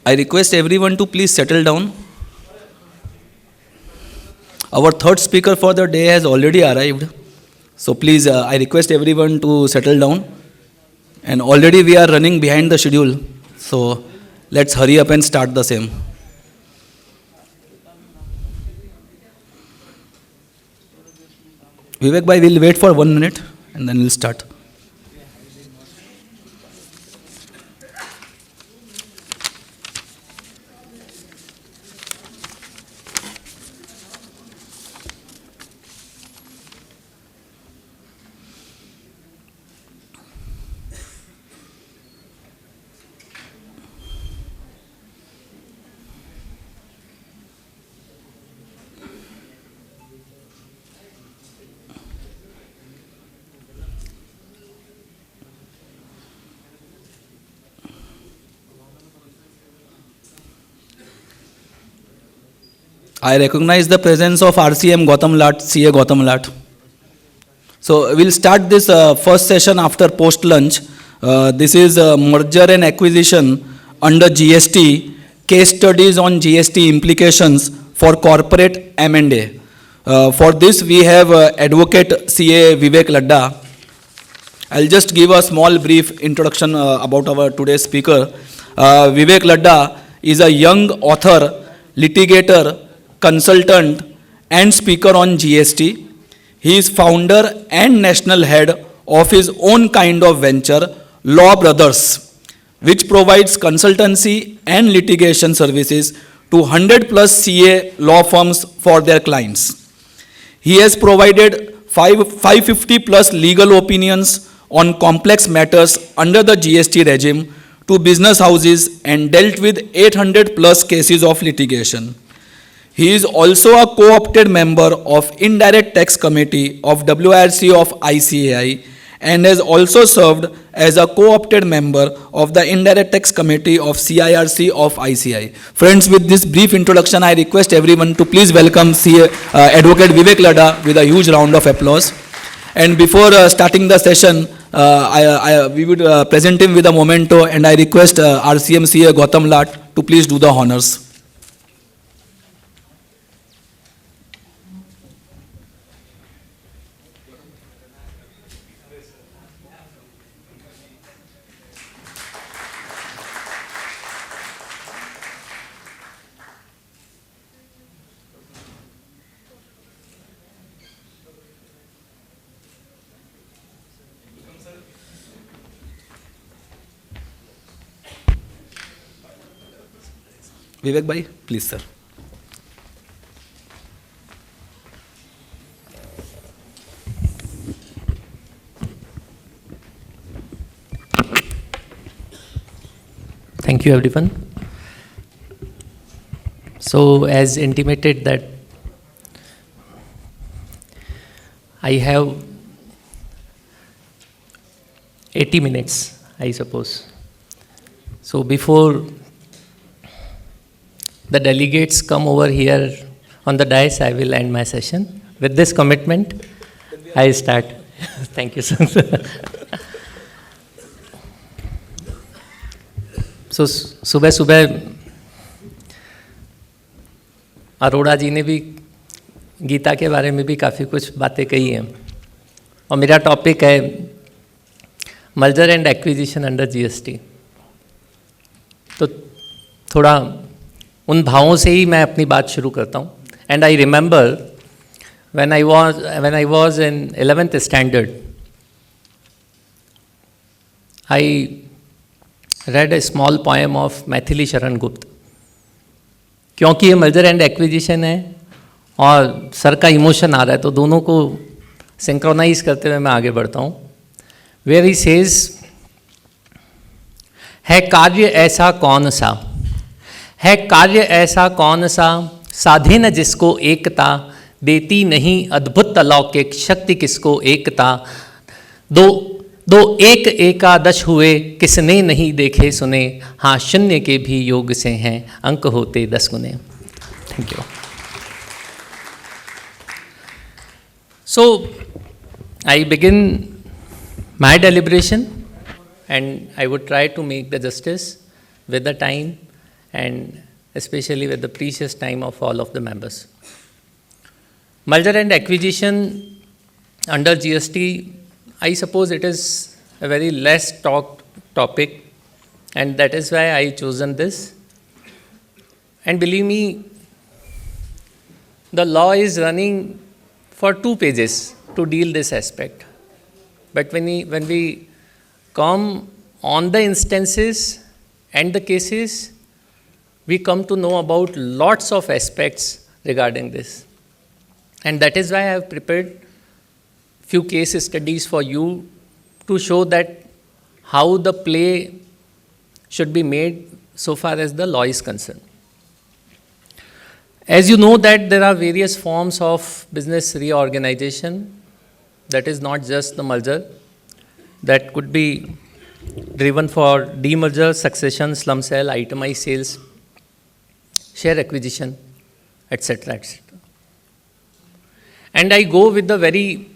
I request everyone to please settle down. Our third speaker for the day has already arrived. So please, I request everyone to settle down. And already we are running behind the schedule. So let's hurry up and start the same. Vivek bhai, we'll wait for 1 minute and then we'll start. I recognize the presence of RCM Gautam Lat, CA Gautam Lat. So we'll start this first session after post-lunch. This is merger and acquisition under GST, case studies on GST implications for corporate M&A. For this we have Advocate CA Vivek Ladda. I'll just give a small brief introduction about our today's speaker. Vivek Ladda is a young author, litigator, consultant and speaker on GST. He is founder and national head of his own kind of venture, Law Brothers, which provides consultancy and litigation services to 100 plus CA law firms for their clients. He has provided 550 plus legal opinions on complex matters under the GST regime to business houses and dealt with 800 plus cases of litigation. He is also a co-opted member of Indirect Tax Committee of WRC of ICAI and has also served as a co-opted member of the Indirect Tax Committee of CIRC of ICAI. Friends, with this brief introduction, I request everyone to please welcome Advocate Vivek Ladda with a huge round of applause. And before starting the session, we would present him with a memento, and I request RCM CA Gautam Lat to please do the honors. Vivek bhai, please sir. Thank you everyone. So as intimated that I have 80 minutes, I suppose. So before the delegates come over here on the dais, I will end my session. With this commitment, I start. Thank you, sir. So सुबह सुबह अरोड़ा जी ने भी गीता के बारे में भी काफ़ी कुछ बातें कही हैं और मेरा टॉपिक है merger and acquisition under GST. तो थोड़ा उन भावों से ही मैं अपनी बात शुरू करता हूँ। And I remember when I was in 11th standard, I read a small poem of Maithili Sharan Gupt. क्योंकि ये मर्जर एंड एक्विजिशन है और सर का इमोशन आ रहा है तो दोनों को सिंक्रोनाइज करते हुए मैं आगे बढ़ता हूँ। वेयर ही सेज, है कार्य ऐसा कौन सा, है कार्य ऐसा कौन सा, साधे न जिसको एकता, देती नहीं अद्भुत अलौकिक शक्ति किसको एकता, दो दो एक एकादश हुए किसने नहीं देखे सुने, हाँ शून्य के भी योग से हैं अंक होते 10 गुने। Thank you. So I begin my deliberation and I would try to make the justice with the time and especially with the precious time of all of the members. Merger and acquisition under GST, I suppose it is a very less talked topic, and that is why I chosen this. And believe me, the law is running for 2 pages to deal this aspect. But when we come on the instances and the cases, we come to know about lots of aspects regarding this. And that is why I have prepared few case studies for you to show that how the play should be made so far as the law is concerned. As you know that there are various forms of business reorganization, that is not just the merger, that could be driven for demerger, succession, slum sale, itemized sales, share acquisition, etc., etc. And I go with the very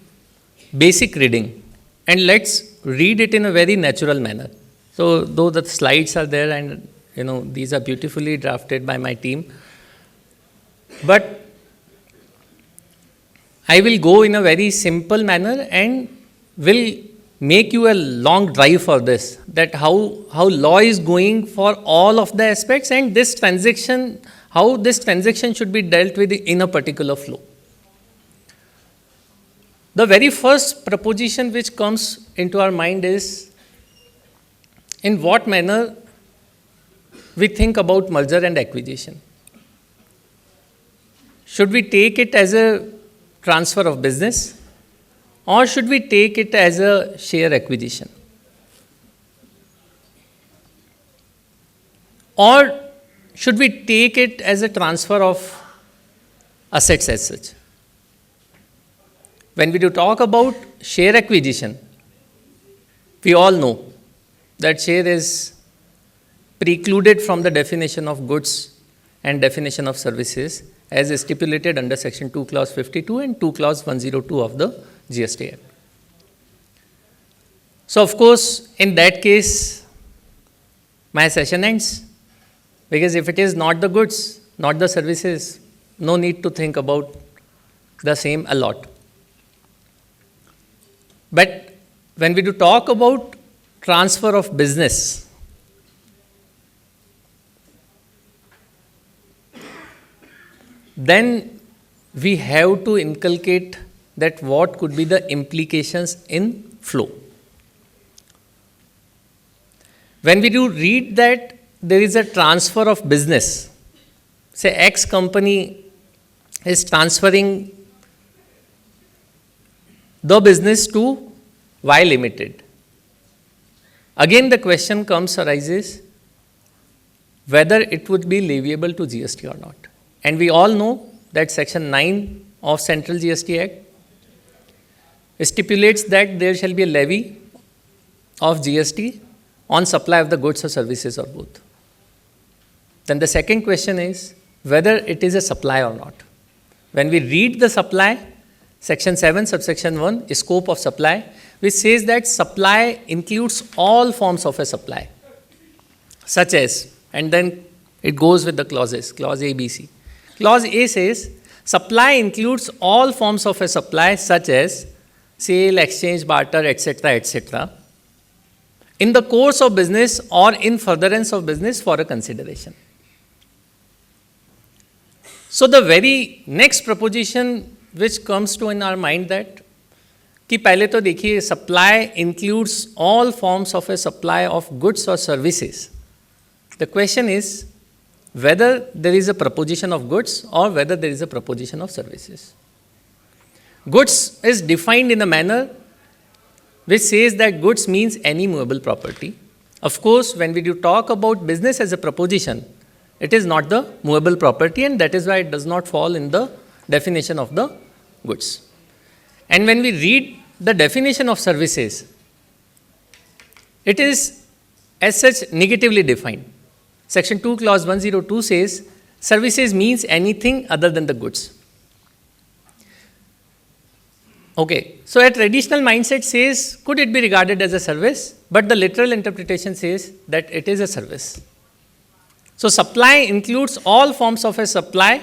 basic reading, and let's read it in a very natural manner. So though the slides are there and these are beautifully drafted by my team, but I will go in a very simple manner and will make you a long drive for this, that how law is going for all of the aspects, and this transaction, how this transaction should be dealt with in a particular flow. The very first proposition which comes into our mind is, in what manner we think about merger and acquisition. Should we take it as a transfer of business, or should we take it as a share acquisition? Or should we take it as a transfer of assets as such? When we do talk about share acquisition, we all know that share is precluded from the definition of goods and definition of services as stipulated under section 2 clause 52 and 2 clause 102 of the GST Act. So of course, in that case, my session ends, because if it is not the goods, not the services, no need to think about the same a lot. But when we do talk about transfer of business, then we have to inculcate that what could be the implications in flow. When we do read that there is a transfer of business, say X company is transferring the business to Y Limited. Again, the question arises whether it would be leviable to GST or not. And we all know that section 9 of Central GST Act stipulates that there shall be a levy of GST on supply of the goods or services or both. Then the second question is whether it is a supply or not. When we read the supply, section 7, subsection 1, scope of supply, which says that supply includes all forms of a supply, such as, and then it goes with the clauses, clause A, B, C. Clause A says, supply includes all forms of a supply, such as sale, exchange, barter, etc., etc., in the course of business or in furtherance of business for a consideration. So the very next proposition which comes to in our mind that कि पहले तो देखिए supply includes all forms of a supply of goods or services. The question is whether there is a proposition of goods or whether there is a proposition of services. Goods is defined in a manner which says that goods means any movable property. Of course, when we do talk about business as a proposition, it is not the movable property, and that is why it does not fall in the definition of the goods. And when we read the definition of services, it is as such negatively defined. Section 2 clause 102 says services means anything other than the goods. Okay, so a traditional mindset says could it be regarded as a service, but the literal interpretation says that it is a service. So supply includes all forms of a supply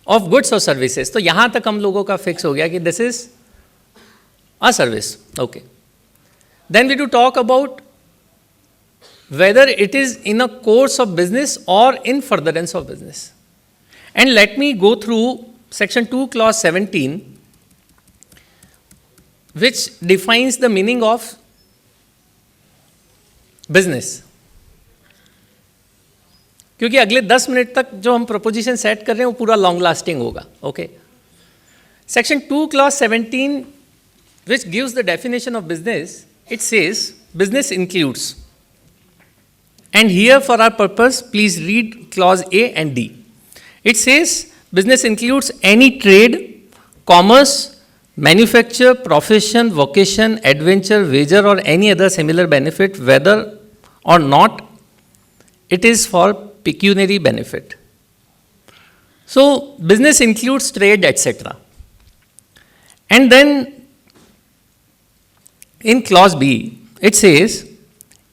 of goods or services. तो यहाँ तक हम लोगों का fix हो गया कि this is a service. Okay. Then we do talk about whether it is in a course of business or in furtherance of business. And let me go through section 2 clause 17, which defines the meaning of business. क्योंकि अगले 10 minute तक जो हम preposition set कर रहे हैं वो पूरा लॉन्ग लास्टिंग होगा. Okay. Section 2 clause 17 which gives the definition of business, it says business includes. And here for our purpose, please read clause A and D. It says business includes any trade, commerce, manufacture, profession, vocation, adventure, wager or any other similar benefit, whether or not it is for pecuniary benefit. So business includes trade, etc. And then in clause B, it says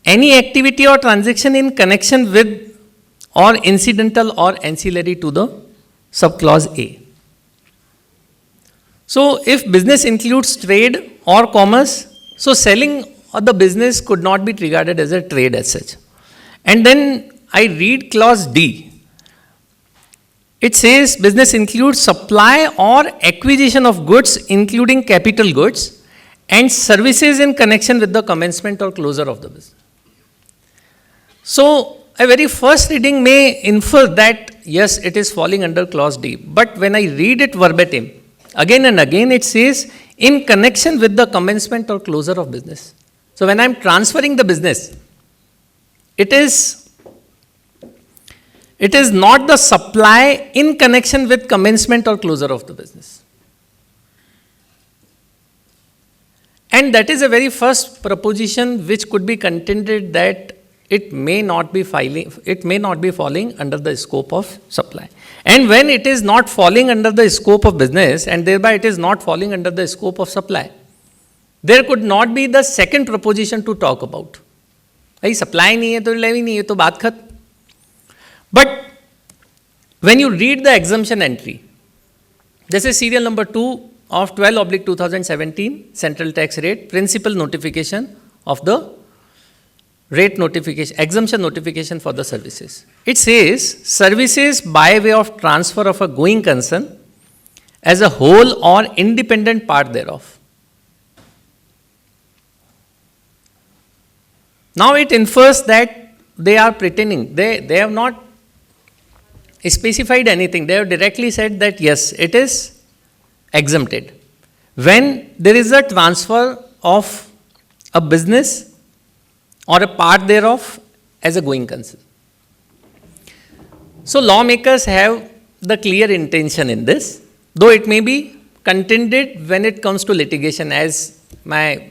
any activity or transaction in connection with or incidental or ancillary to the subclause A. So if business includes trade or commerce, so selling or the business could not be regarded as a trade as such. And then I read clause D. It says business includes supply or acquisition of goods, including capital goods, and services in connection with the commencement or closure of the business. So, a very first reading may infer that yes, it is falling under clause D. But when I read it verbatim, again and again it says in connection with the commencement or closure of business. So, when I am transferring the business, it is not the supply in connection with commencement or closure of the business. And that is a very first proposition which could be contended that it may not be falling under the scope of supply. And when it is not falling under the scope of business and thereby it is not falling under the scope of supply, there could not be the second proposition to talk about. भाई supply नहीं है तो levy नहीं है तो बात खत्म. But when you read the exemption entry, this is serial number 2 of 12/2017 central tax rate principal notification of the rate notification, exemption notification for the services. It says services by way of transfer of a going concern as a whole or independent part thereof. Now it infers that they are pretending, they have not specified anything, they have directly said that yes, it is exempted. When there is a transfer of a business or a part thereof as a going concern. So lawmakers have the clear intention in this, though it may be contended when it comes to litigation, as my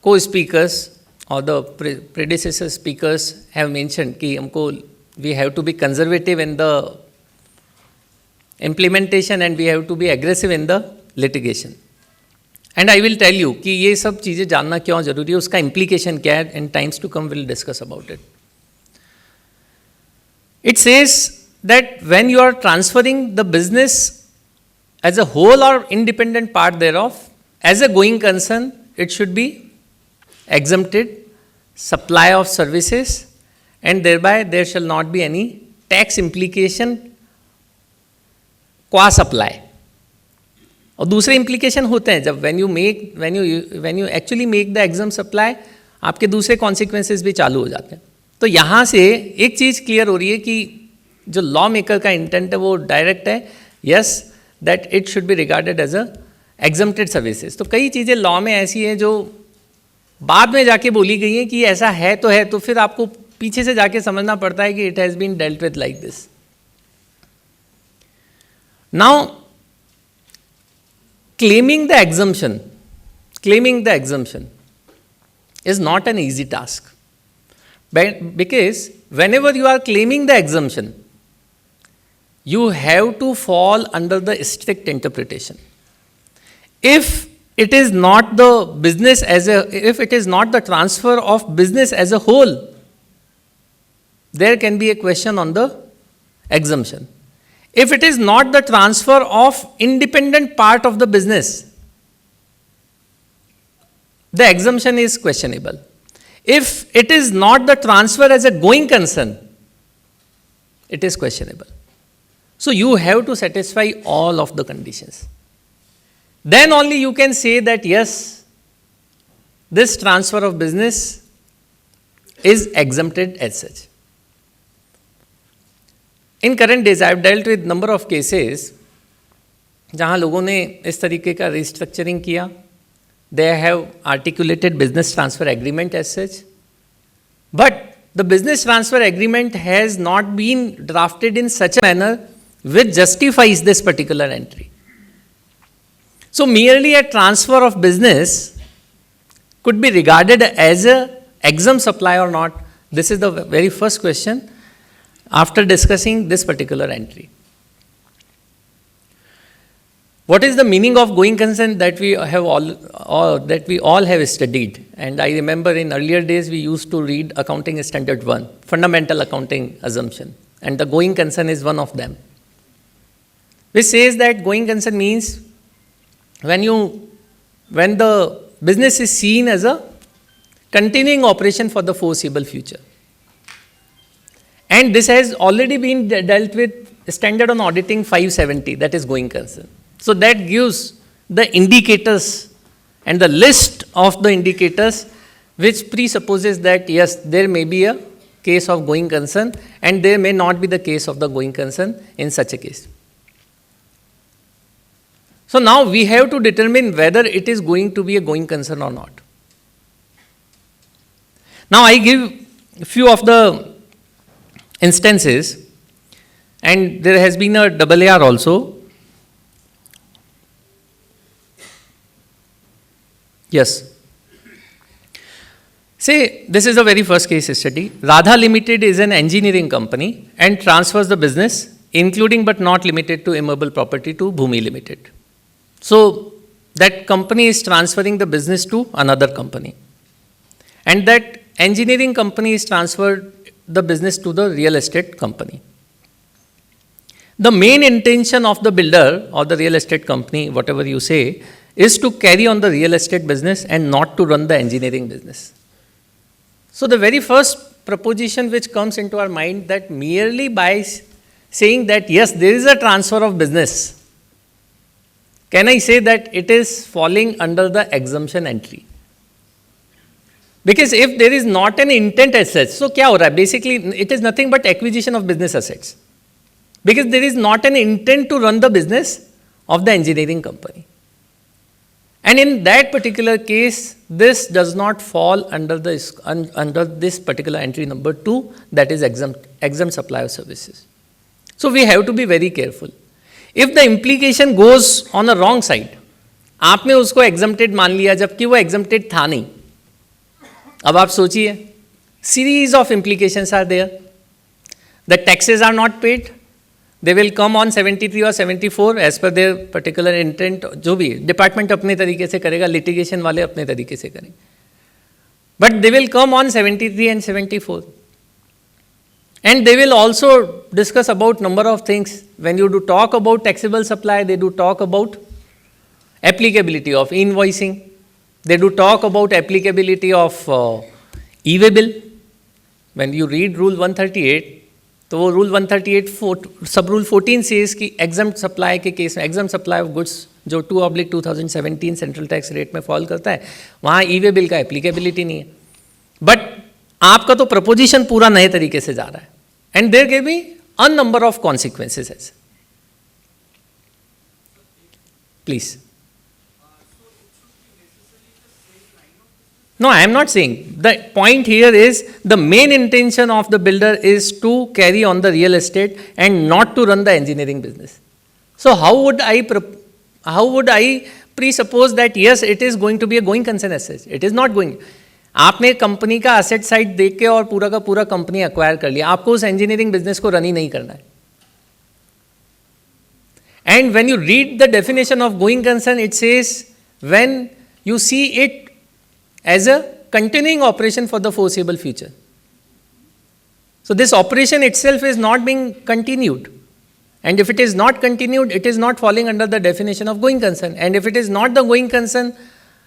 co-speakers or the predecessor speakers have mentioned, कि हमको we have to be conservative in the implementation and we have to be aggressive in the litigation. And I will tell you कि ये सब चीज़ें जानना क्यों जरूरी है, उसका implication क्या है, in times to come we'll discuss about it. It says that when you are transferring the business as a whole or independent part thereof, as a going concern, it should be exempted supply of services and thereby there shall not be any tax implication qua supply. और दूसरे implication होते हैं जब when you actually make the exempt supply, आपके दूसरे consequences भी चालू हो जाते हैं. तो यहाँ से एक चीज़ क्लियर हो रही है कि जो लॉ मेकर का इंटेंट है वो डायरेक्ट है, yes that it should be regarded as a exempted services. तो कई चीज़ें लॉ में ऐसी हैं जो बाद में जाके बोली गई हैं कि ऐसा है, तो फिर आपको पीछे से जाके समझना पड़ता है कि it has been dealt with like this. Now claiming the exemption is not an easy task. Because whenever you are claiming the exemption, you have to fall under the strict interpretation. If it is not the if it is not the transfer of business as a whole, there can be a question on the exemption. If it is not the transfer of independent part of the business, the exemption is questionable. If it is not the transfer as a going concern, it is questionable. So you have to satisfy all of the conditions. Then only you can say that yes, this transfer of business is exempted as such. In current days, I have dealt with number of cases जहाँ लोगों ने इस तरीके का restructuring किया. They have articulated business transfer agreement as such. But the business transfer agreement has not been drafted in such a manner which justifies this particular entry. So merely a transfer of business could be regarded as a exempt supply or not. This is the very first question after discussing this particular entry. What is the meaning of going concern that we have all have studied? And I remember in earlier days we used to read Accounting Standard 1, Fundamental Accounting Assumption, and the going concern is one of them, which says that going concern means when the business is seen as a continuing operation for the foreseeable future. And this has already been dealt with Standard on Auditing 570, that is going concern. So that gives the indicators and the list of the indicators which presupposes that yes, there may be a case of going concern and there may not be the case of the going concern in such a case. So now we have to determine whether it is going to be a going concern or not. Now I give a few of the instances, and there has been a AAR also. Yes. Say, this is the very first case study. Radha Limited is an engineering company and transfers the business, including but not limited to immovable property, to Bhumi Limited. So, that company is transferring the business to another company. And that engineering company is transferred the business to the real estate company. The main intention of the builder or the real estate company, whatever you say, is to carry on the real estate business and not to run the engineering business. So the very first proposition which comes into our mind, that merely by saying that yes, there is a transfer of business, can I say that it is falling under the exemption entry? Because if there is not an intent as such, so kya ho raha hai? Basically, it is nothing but acquisition of business assets. Because there is not an intent to run the business of the engineering company. And in that particular case, this does not fall under this particular entry number 2, that is exempt supply of services. So we have to be very careful. If the implication goes on the wrong side, आपने उसको exempted मान लिया जबकि वो exempted था नहीं. अब आप सोचिए, series of implications are there. The taxes are not paid. They will come on 73 or 74 as per their particular intent. जो भी डिपार्टमेंट अपने तरीके से करेगा, litigation वाले अपने तरीके से करेंगे. But they will come on 73 and 74. And they will also discuss about number of things. When you do talk about taxable supply, they do talk about applicability of invoicing. They do talk about applicability of e-way bill. When you read Rule 138, तो वो rule 138 सब rule 14 से इसकी exempt supply के case में, exempt supply of goods जो 2/2017 central tax rate में fall करता है, वहाँ ई-वे बिल का एप्लीकेबिलिटी नहीं है. बट आपका तो प्रपोजिशन पूरा नए तरीके से जा रहा है. And there can be a number of consequences as. Please. No, I am not saying. The point here is the main intention of the builder is to carry on the real estate and not to run the engineering business. So how would I presuppose that yes, it is going to be a going concern as such? It is not going. आपने company का asset side देख के और पूरा का पूरा company acquire कर लिया, आपको उस engineering business को run ही नहीं करना है. And when you read the definition of going concern, it says when you see it as a continuing operation for the foreseeable future. So this operation itself is not being continued. And if it is not continued, it is not falling under the definition of going concern. And if it is not the going concern,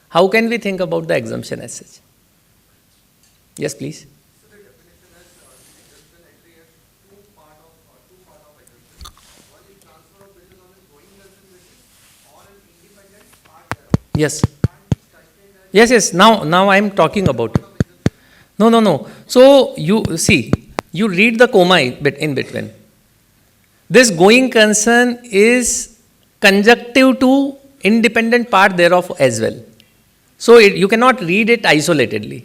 how can we think about the exemption as such? Yes, please. Yes. Yes. Now I am talking about it. No. So you see, you read the comma in between. This going concern is conjunctive to independent part thereof as well. So you cannot read it isolatedly.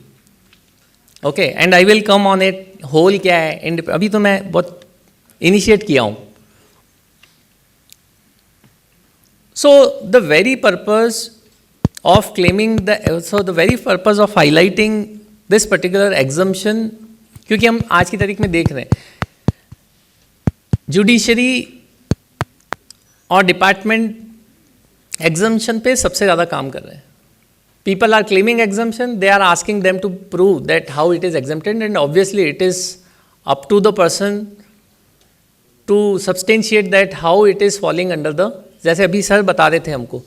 Okay, and I will come on it. Whole क्या है? अभी तो मैं बहुत initiate किया हूँ. So the very purpose of highlighting this particular exemption, क्योंकि हम आज की तारीख में देख रहे हैं, जुडिशरी और डिपार्टमेंट एग्जम्पशन पे सबसे ज़्यादा काम कर रहे हैं. People are claiming exemption, they are asking them to prove that how it is exempted, and obviously it is up to the person to substantiate that how it is falling under the, जैसे अभी sir बता रहे थे हमको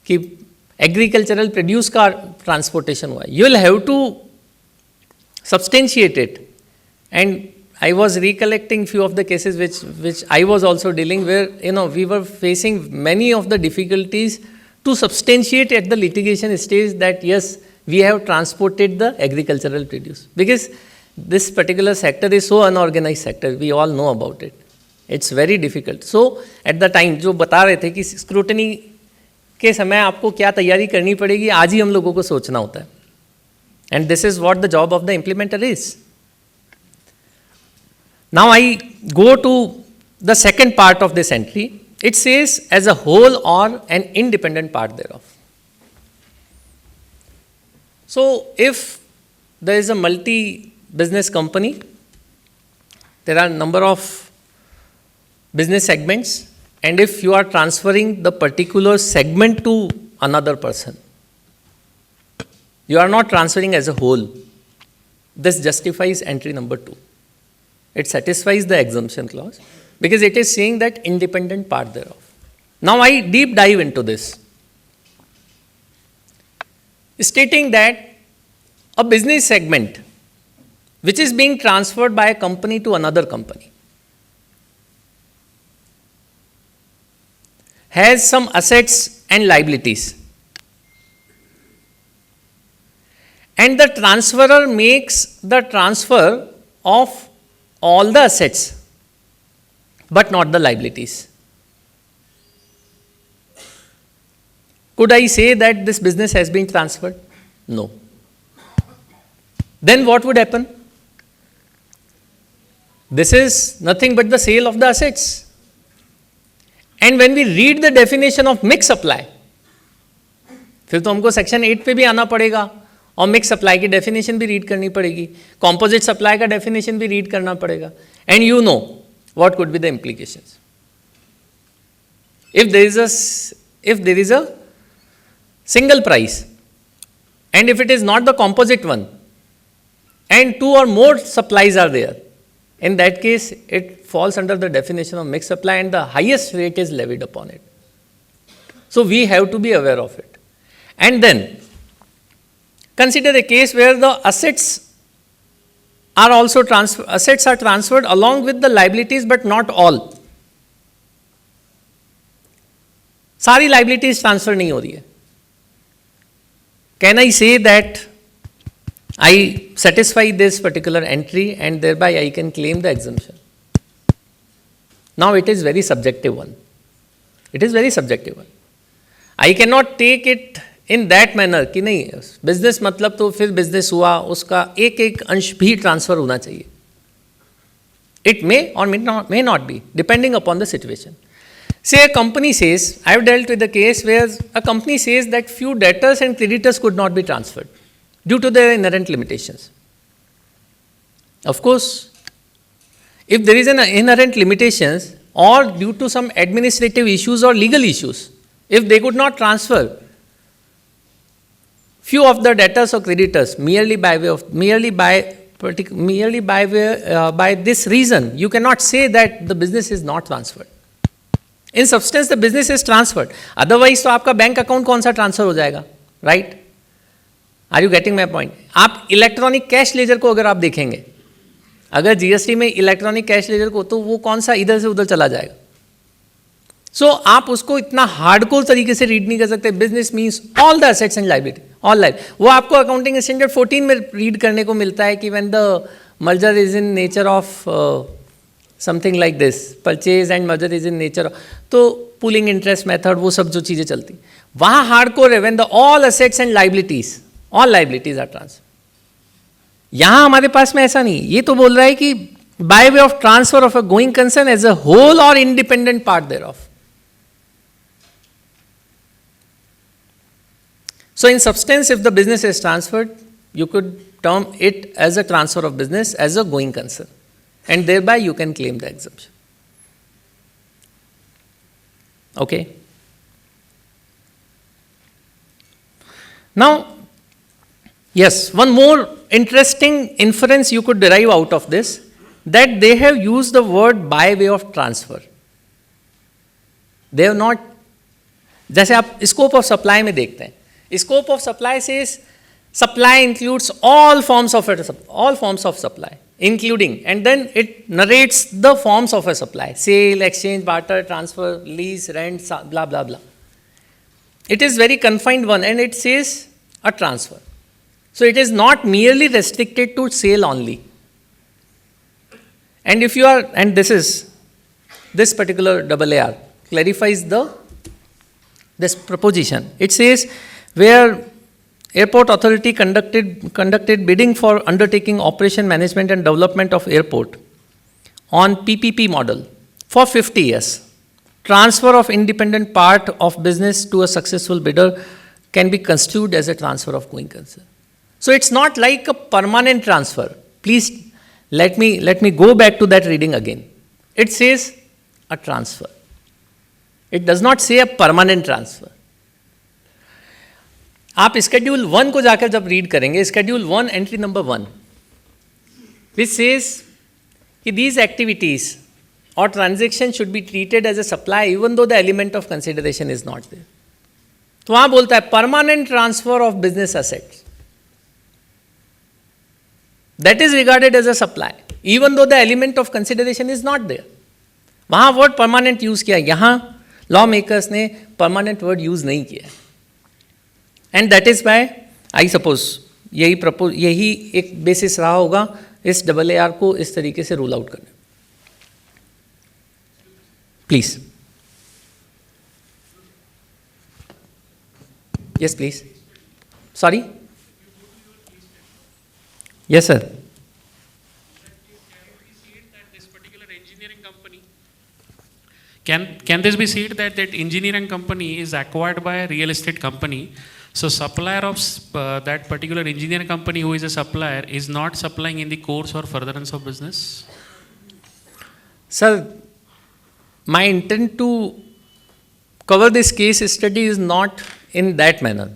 कि agricultural produce का transportation हुआ, you will have to substantiate it. And I was recollecting few of the cases which I was also dealing, where we were facing many of the difficulties to substantiate at the litigation stage that yes, we have transported the agricultural produce, because this particular sector is so unorganized sector, we all know about it. It's very difficult. So at the time जो बता रहे थे कि scrutiny के समय आपको क्या तैयारी करनी पड़ेगी, आज ही हम लोगों को सोचना होता है. And this is what the job of the implementer is. Now I go to the second part of this entry. It says as a whole or an independent part thereof. So if there is a multi-business company, there are a number of business segments, and if you are transferring the particular segment to another person, you are not transferring as a whole. This justifies entry number 2. It satisfies the exemption clause because it is saying that independent part thereof. Now I deep dive into this, stating that a business segment which is being transferred by a company to another company has some assets and liabilities. And the transferor makes the transfer of all the assets, but not the liabilities. Could I say that this business has been transferred? No. Then what would happen? This is nothing but the sale of the assets. And when we read the definition of mixed supply, फिर तो हमको section 8 पे भी आना पड़ेगा और mix supply की definition भी रीड करनी पड़ेगी, कॉम्पोजिट सप्लाई का डेफिनेशन भी रीड करना पड़ेगा. And you know what could be the implications if there is a single price, and if it is not the composite one, and 2 or more supplies are there, in that case it falls under the definition of mixed supply and the highest rate is levied upon it. So we have to be aware of it. And then consider a case where the assets are also transferred along with the liabilities, but not all. सारी liabilities transfer नहीं हो रही है. Can I say that I satisfy this particular entry and thereby I can claim the exemption? Now it is very subjective one. It is very subjective one. I cannot take it in that manner कि नहीं business मतलब तो फिर business हुआ, उसका एक एक अंश भी ट्रांसफर होना चाहिए. It may or may not be, depending upon the situation. Say a company says, I have dealt with a case where a company says that few debtors and creditors could not be transferred due to their inherent limitations. Of course, if there is an inherent limitations or due to some administrative issues or legal issues, if they could not transfer few of the debtors or creditors merely by merely by this reason, you cannot say that the business is not transferred. In substance, the business is transferred. Otherwise, तो आपका bank account कौन सा transfer हो जाएगा, right? Are you getting my point? आप electronic cash ledger को अगर आप देखेंगे, अगर जीएसटी में इलेक्ट्रॉनिक कैश लेजर को, तो वो कौन सा इधर से उधर चला जाएगा. सो आप उसको इतना हार्डकोर तरीके से रीड नहीं कर सकते. Business means all the assets and liability, all life. वो आपको अकाउंटिंग स्टैंडर्ड 14 में रीड करने को मिलता है कि when the merger is in nature of something like this, purchase and merger is in nature, तो पूलिंग इंटरेस्ट मेथड, वो सब जो चीज़ें चलती, वहाँ हार्डकोर है when the all assets and liabilities, all liabilities are transfer. यहाँ हमारे पास में ऐसा नहीं. ये तो बोल रहा है कि by way of transfer of a going concern as a whole or independent part thereof. So in substance, if the business is transferred, you could term it as a transfer of business as a going concern, and thereby you can claim the exemption. Okay. Now, yes, one more interesting inference you could derive out of this, that they have used the word by way of transfer. They have not, जैसे आप scope of supply में देखते हैं, scope of supply says supply includes all forms of supply, including, and then it narrates the forms of a supply: sale, exchange, barter, transfer, lease, rent, blah blah blah. It is very confined one, and it says a transfer. So it is not merely restricted to sale only. And if you are, and this particular AAR clarifies this proposition. It says, where airport authority conducted bidding for undertaking operation, management and development of airport on PPP model for 50 years, transfer of independent part of business to a successful bidder can be construed as a transfer of going concern. So it's not like a permanent transfer. Please let me go back to that reading again. It says a transfer. It does not say a permanent transfer. आप schedule 1 को जाकर जब read करेंगे, schedule 1 entry number 1, which says कि these activities और transaction should be treated as a supply even though the element of consideration is not there. तो वहां बोलता है permanent transfer of business assets, that is regarded as a supply even though the element of consideration is not there. वहां word permanent use किया, यहां law makers ने permanent word use नहीं किया. And that is by, I suppose यही एक basis रहा होगा इस AAR को इस तरीके से रूल आउट करने. Please. Yes please. Sorry. Yes sir. Can this be said that engineering company is acquired by a real estate company? So supplier of that particular engineering company who is a supplier is not supplying in the course or furtherance of business? Sir, my intent to cover this case study is not in that manner.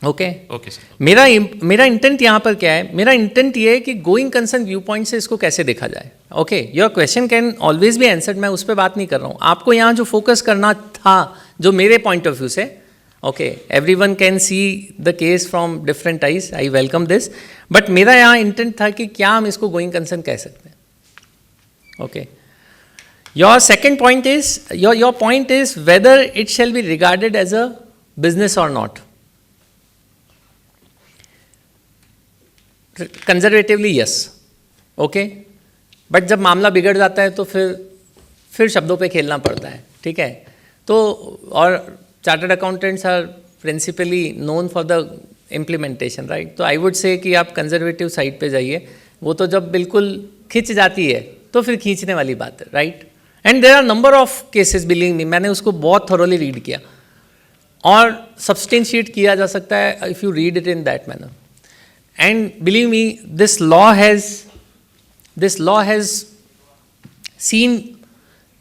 Okay? Okay, sir. मेरा intent यहाँ पर क्या है? मेरा intent ये है कि going concern view point से इसको कैसे देखा जाए. Okay, your question can always be answered, मैं उस पर बात नहीं कर रहा हूँ. आपको यहाँ जो फोकस करना था, जो मेरे पॉइंट ऑफ व्यू से, okay, everyone can see the case from different eyes, I welcome this, but मेरा यहाँ इंटेंट था कि क्या हम इसको गोइंग कंसर्न कह सकते हैं. Okay, your second point is, your point is whether it shall be regarded as a business or not. Conservatively yes, okay, but जब मामला बिगड़ जाता है तो फिर शब्दों पे खेलना पड़ता है. ठीक है, तो और chartered accountants are principally known for the implementation, right. तो आई वुड से कि आप कंजर्वेटिव साइड पे जाइए. वो तो जब बिल्कुल खिंच जाती है तो फिर खींचने वाली बात है, right. And there are number of cases, believe me, मैंने उसको बहुत थॉरोली रीड किया और सब्सटेंशिएट किया जा सकता है if you read it in that manner. And believe me, this law has seen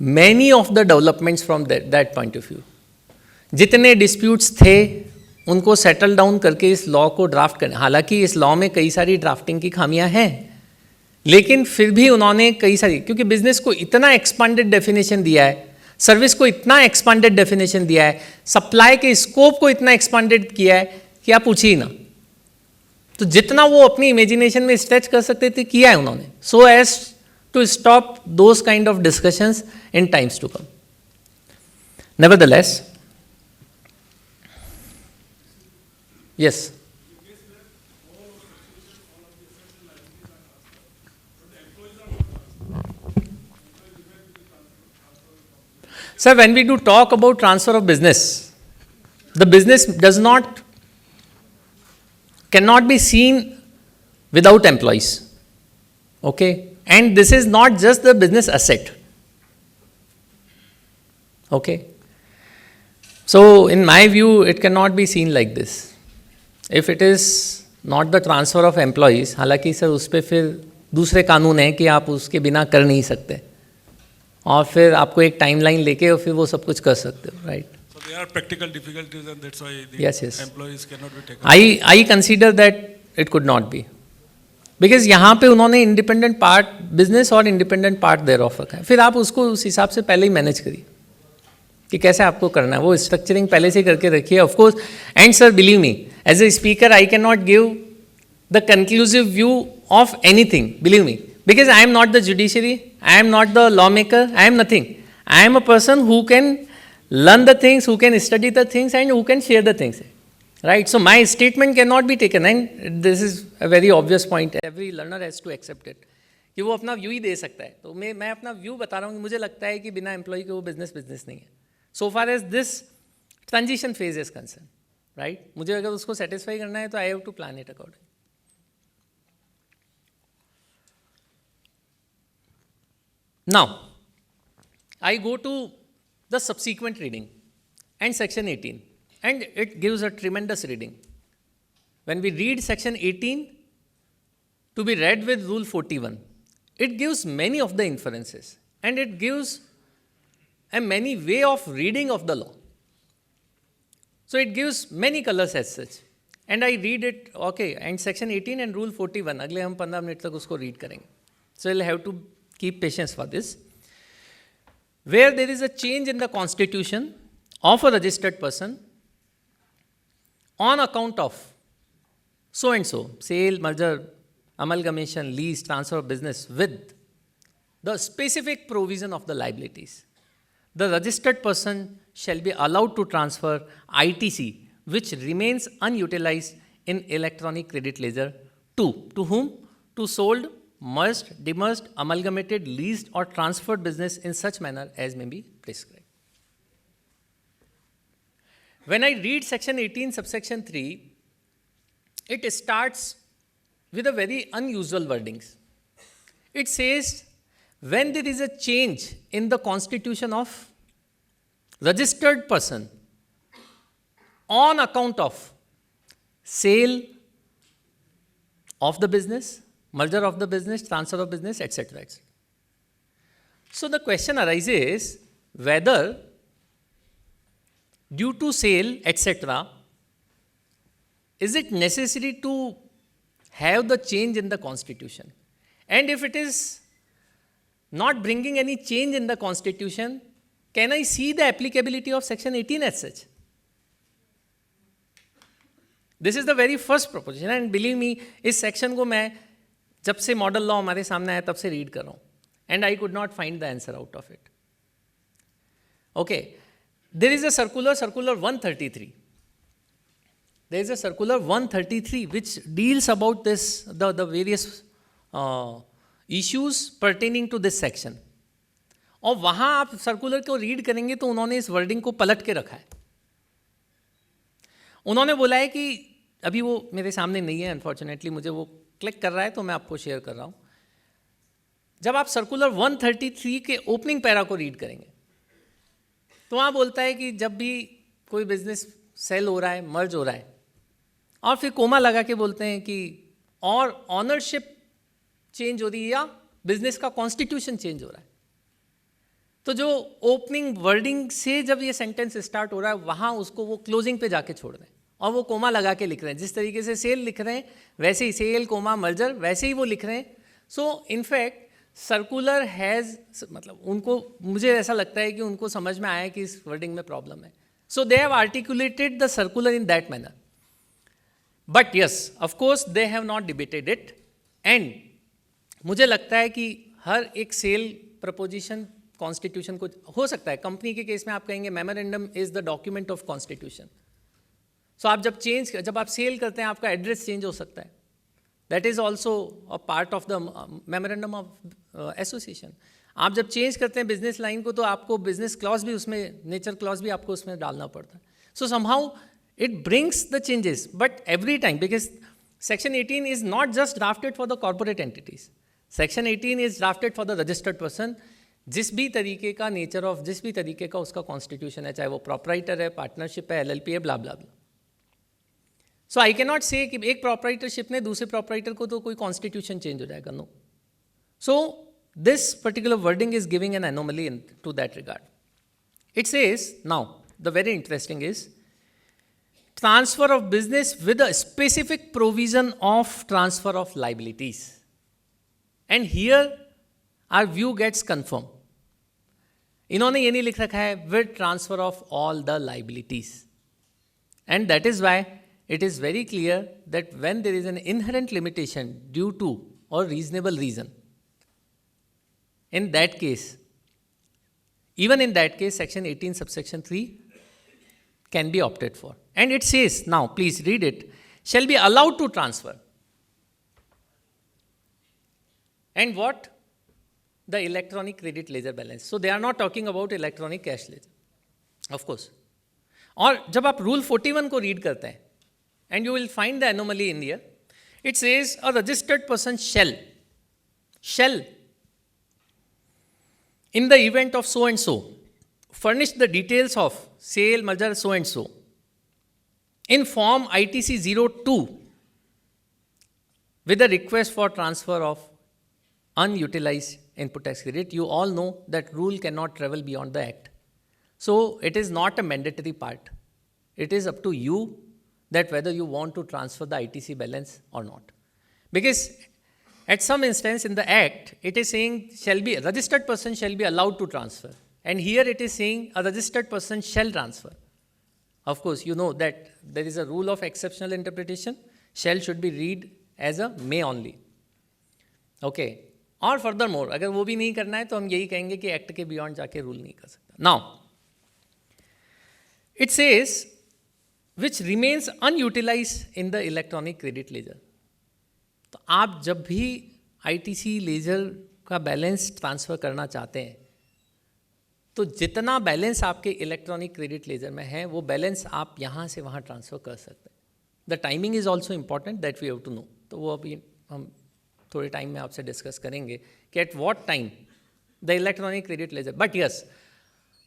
many of the developments from that point of view. जितने disputes थे उनको सेटल डाउन करके इस लॉ को ड्राफ्ट करना, हालांकि इस लॉ में कई सारी ड्राफ्टिंग की खामियां हैं, लेकिन फिर भी उन्होंने कई सारी, क्योंकि बिजनेस को इतना एक्सपांडेड डेफिनेशन दिया है, सर्विस को इतना एक्सपांडेड डेफिनेशन दिया है, सप्लाई के स्कोप को इतना एक्सपांडेड किया है कि आप पूछिए ही ना। तो जितना वो अपनी इमेजिनेशन में स्ट्रेच कर सकते थे किया है उन्होंने, so as to stop those kind of discussions in times to come. Nevertheless, yes. Sir, when we do talk about transfer of business, the business cannot be seen without employees. Okay? And this is not just the business asset. Okay? So, in my view, it cannot be seen like this. If it is not the transfer of employees, हालांकि sir उस पर फिर दूसरे कानून हैं कि आप उसके बिना कर नहीं सकते, और फिर आपको एक टाइमलाइन लेके और फिर वो सब कुछ कर सकते हो, right? So there are practical difficulties and that's why the Yes. employees cannot be taken. I consider that it could not be, because यहाँ पे उन्होंने इंडिपेंडेंट पार्ट बिजनेस और इंडिपेंडेंट पार्ट देयर ऑफ रखा है, फिर आप उसको उस हिसाब से पहले ही मैनेज करिए कि कैसे आपको करना है, वो स्ट्रक्चरिंग पहले से करके रखिए, of course. And sir believe me, as a speaker I can not give the conclusive view of anything, believe me, because I am not the judiciary, I am not the lawmaker, I am nothing. I am a person who can learn the things, who can study the things, and who can share the things, right? So my statement cannot be taken, and this is a very obvious point. Every learner has to accept it कि वो अपना view ही दे सकता है। तो मैं अपना view बता रहा हूँ कि मुझे लगता है कि बिना एम्प्लॉय के वो बिजनेस नहीं है, so far as this transition phase is concerned, right? मुझे अगर उसको सेटिस्फाई करना है तो I have to plan it accordingly. Now, I go to the subsequent reading and section 18, and it gives a tremendous reading. When we read section 18 to be read with rule 41, it gives many of the inferences, and it gives a many way of reading of the law. So it gives many colors as such, and I read it, okay, and section 18 and rule 41, अगले हम 15 minute तक उसको read करेंगे. So you'll have to keep patience for this. Where there is a change in the constitution of a registered person on account of so and so, sale, merger, amalgamation, lease, transfer of business with the specific provision of the liabilities, the registered person shall be allowed to transfer ITC which remains unutilized in electronic credit ledger to whom? To sold, merged, demerged, amalgamated, leased or transferred business in such manner as may be prescribed. When I read section 18 subsection 3, it starts with a very unusual wordings. It says, when there is a change in the constitution of registered person on account of sale of the business, merger of the business, transfer of business, etc., etc. So the question arises whether due to sale, etc., is it necessary to have the change in the constitution? And if it is not bringing any change in the constitution, can I see the applicability of section 18 as such? This is the very first proposition, and believe me, इस section को मैं जब से model law हमारे सामने आया तब से रीड कर रहा हूँ, and I could not find the answer out of it. Okay, there is a circular 133. There is a circular 133 which deals about this, the various issues pertaining to this section. और वहाँ आप circular को read करेंगे तो उन्होंने इस wording को पलट के रखा है. उन्होंने बोला है कि अभी वो मेरे सामने नहीं है, अनफॉर्चुनेटली मुझे वो क्लिक कर रहा है तो मैं आपको शेयर कर रहा हूँ. जब आप सर्कुलर 133 के ओपनिंग पैरा को रीड करेंगे तो वहाँ बोलता है कि जब भी कोई बिजनेस सेल हो रहा है, मर्ज हो रहा है, और फिर कोमा लगा के बोलते हैं कि और ऑनरशिप चेंज हो रही है या बिजनेस का कॉन्स्टिट्यूशन चेंज हो रहा है, तो जो ओपनिंग वर्डिंग से जब ये सेंटेंस स्टार्ट हो रहा है वहाँ उसको वो क्लोजिंग पे जाके छोड़ दें और वो कोमा लगा के लिख रहे हैं, जिस तरीके से सेल लिख रहे हैं वैसे ही सेल कोमा मर्जर वैसे ही वो लिख रहे हैं. सो इनफैक्ट सर्कुलर हैज़, मतलब उनको, मुझे ऐसा लगता है कि उनको समझ में आया कि इस वर्डिंग में प्रॉब्लम है. So they have articulated the circular in that manner. But yes, of course they have not debated it. And मुझे लगता है कि हर एक सेल प्रपोजिशन कॉन्स्टिट्यूशन को हो सकता है. कंपनी के केस में आप कहेंगे memorandum is the document of constitution. So आप जब आप सेल करते हैं आपका एड्रेस चेंज हो सकता है. That is also a part of the memorandum of association. आप जब चेंज करते हैं बिजनेस लाइन को तो आपको बिजनेस क्लॉज भी उसमें, नेचर क्लॉज भी आपको उसमें डालना पड़ता है. सो somehow it brings the changes, but every time, because section 18 is not just drafted for the corporate entities. Section 18 is drafted for the registered person. जिस भी तरीके का नेचर ऑफ, जिस भी तरीके का उसका कॉन्स्टिट्यूशन है, चाहे वो प्रोपराइटर है, पार्टनरशिप है, LLP है, blah blah blah. So I can not से कि एक प्रोपराइटरशिप ने दूसरे प्रोपराइटर को तो कोई कॉन्स्टिट्यूशन चेंज हो जाएगा. No. So this particular wording is giving an anomaly in to that regard. It says now the very interesting is transfer of business with a specific provision of transfer of liabilities. And here our view gets confirmed. इन्होंने ये नहीं लिख रखा है with transfer of all the liabilities. And that is why it is very clear that when there is an inherent limitation due to or reasonable reason, in that case, even in that case, section 18 subsection 3 can be opted for. And it says, now please read it, shall be allowed to transfer. And what? The electronic credit ledger balance. So they are not talking about electronic cash ledger, of course. और जब आप rule 41 को read करते हैं, and you will find the anomaly in here, it says a registered person shall in the event of so and so furnish the details of sale, merger, so and so in form ITC 02 with a request for transfer of unutilized input tax credit. You all know that rule cannot travel beyond the act. So it is not a mandatory part. It is up to you that whether you want to transfer the ITC balance or not. Because at some instance in the act, it is saying shall be, a registered person shall be allowed to transfer. And here it is saying a registered person shall transfer. Of course, you know that there is a rule of exceptional interpretation. Shall should be read as a may only. Okay. और furthermore, अगर वो भी नहीं करना है तो हम यही कहेंगे कि एक्ट के बियॉन्ड जाके रूल नहीं कर सकता. Now, it says which remains unutilized in the electronic credit ledger. तो आप जब भी ITC लेजर का बैलेंस ट्रांसफ़र करना चाहते हैं तो जितना बैलेंस आपके इलेक्ट्रॉनिक क्रेडिट लेजर में है वो बैलेंस आप यहाँ से वहाँ ट्रांसफ़र कर सकते हैं. The timing is also important that we have to know. तो वो अभी हम थोड़े टाइम में आपसे डिस्कस करेंगे कि at what time the electronic credit ledger. But yes,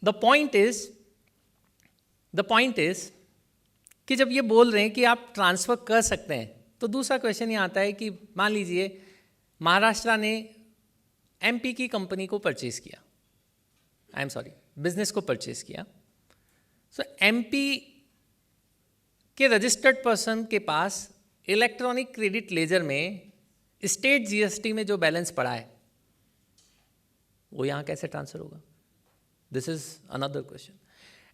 the point is कि जब ये बोल रहे हैं कि आप ट्रांसफ़र कर सकते हैं तो दूसरा क्वेश्चन ये आता है कि मान लीजिए महाराष्ट्र ने MP की कंपनी को परचेज़ किया, बिजनेस को परचेज किया. सो MP के रजिस्टर्ड पर्सन के पास इलेक्ट्रॉनिक क्रेडिट लेजर में स्टेट GST में जो बैलेंस पड़ा है वो यहाँ कैसे ट्रांसफर होगा? This is another question.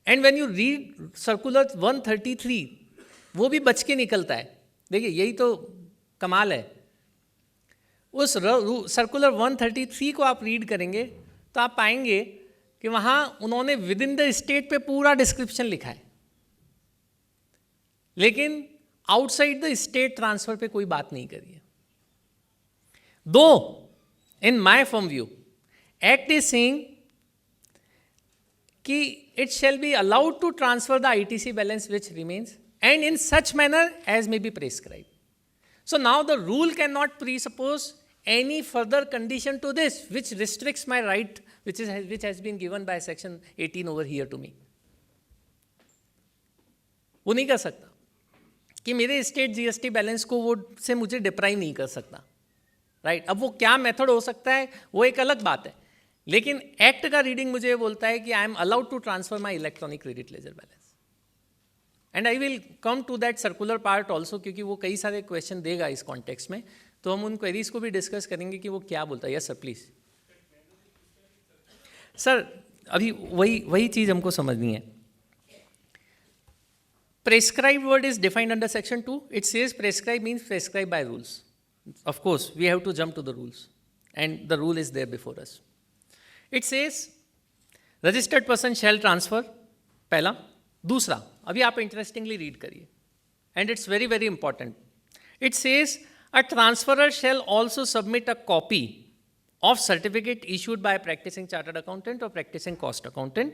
And when you read circular 133 वो भी बच के निकलता है. देखिए यही तो कमाल है. उस सर्कुलर 133 को आप रीड करेंगे तो आप पाएंगे कि वहाँ उन्होंने विद इन द स्टेट पे पूरा डिस्क्रिप्शन लिखा है, लेकिन आउटसाइड द स्टेट ट्रांसफर पे कोई बात नहीं करी है. Though in my firm view act is saying कि it shall be allowed to transfer the ITC balance which remains and in such manner as may be prescribe. So now the rule cannot presuppose any further condition to this which restricts my right which has been given by section 18 over here to me. वो नहीं कर सकता कि मेरे state GST balance को वो से मुझे डिप्राइव नहीं कर सकता. राइट. अब वो क्या मेथड हो सकता है वो एक अलग बात है, लेकिन एक्ट का रीडिंग मुझे ये बोलता है कि I am allowed to transfer my electronic credit ledger balance. And I will come to that circular part also, क्योंकि वो कई सारे क्वेश्चन देगा इस कॉन्टेक्स्ट में, तो हम उन क्वेरीज को भी डिस्कस करेंगे कि वो क्या बोलता है. Yes sir please. सर अभी वही चीज़ हमको समझनी है. Prescribed word is defined under section 2. It says prescribe means prescribed by rules. Of course, we have to jump to the rules, and the rule is there before us. It says registered person shall transfer. पहला. दूसरा, अभी आप interestingly read करिए, and it's very very important. It says a transferor shall also submit a copy of certificate issued by a practicing chartered accountant or practicing cost accountant,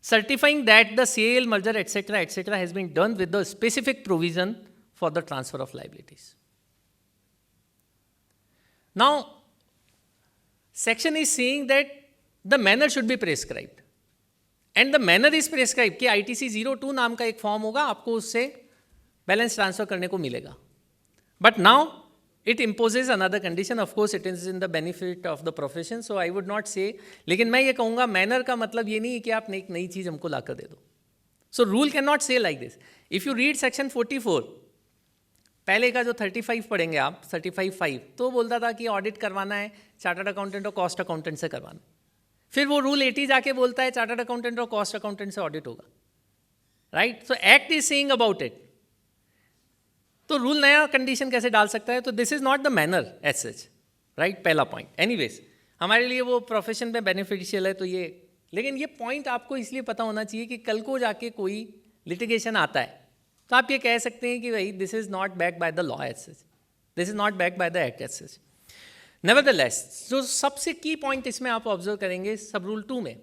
certifying that the sale, merger, etc. has been done with the specific provision for the transfer of liabilities. Now, section is saying that the manner should be prescribed. And the manner is prescribed कि ITC 02 नाम का एक form होगा, आपको उससे balance transfer करने को मिलेगा. But now, it imposes another condition. Of course, it is in the benefit of the profession, so I would not say, लेकिन मैं ये कहूँगा मैनर का मतलब ये नहीं है कि आप एक नई चीज़ हमको ला कर दे दो. So rule cannot say like this. If you read section 44, पहले का जो 35 पढ़ेंगे आप, 35(5), तो बोलता था कि ऑडिट करवाना है चार्टर्ड अकाउंटेंट और कॉस्ट अकाउंटेंट से करवाना. फिर वो रूल 80 जाके बोलता है चार्टर्ड अकाउंटेंट और कॉस्ट अकाउंटेंट से ऑडिट होगा. Right. So act is saying about it. तो रूल नया कंडीशन कैसे डाल सकता है? तो this is not the manner as such. Right. पहला पॉइंट. एनीवेज, हमारे लिए वो प्रोफेशन में बेनिफिशियल है, तो ये, लेकिन ये पॉइंट आपको इसलिए पता होना चाहिए कि कल को जाके कोई लिटिगेशन आता है तो आप ये कह सकते हैं कि भाई this is not back by the law as such, this is not back by the act as such. Nevertheless, जो सबसे की पॉइंट इसमें आप ऑब्जर्व करेंगे सब रूल 2 में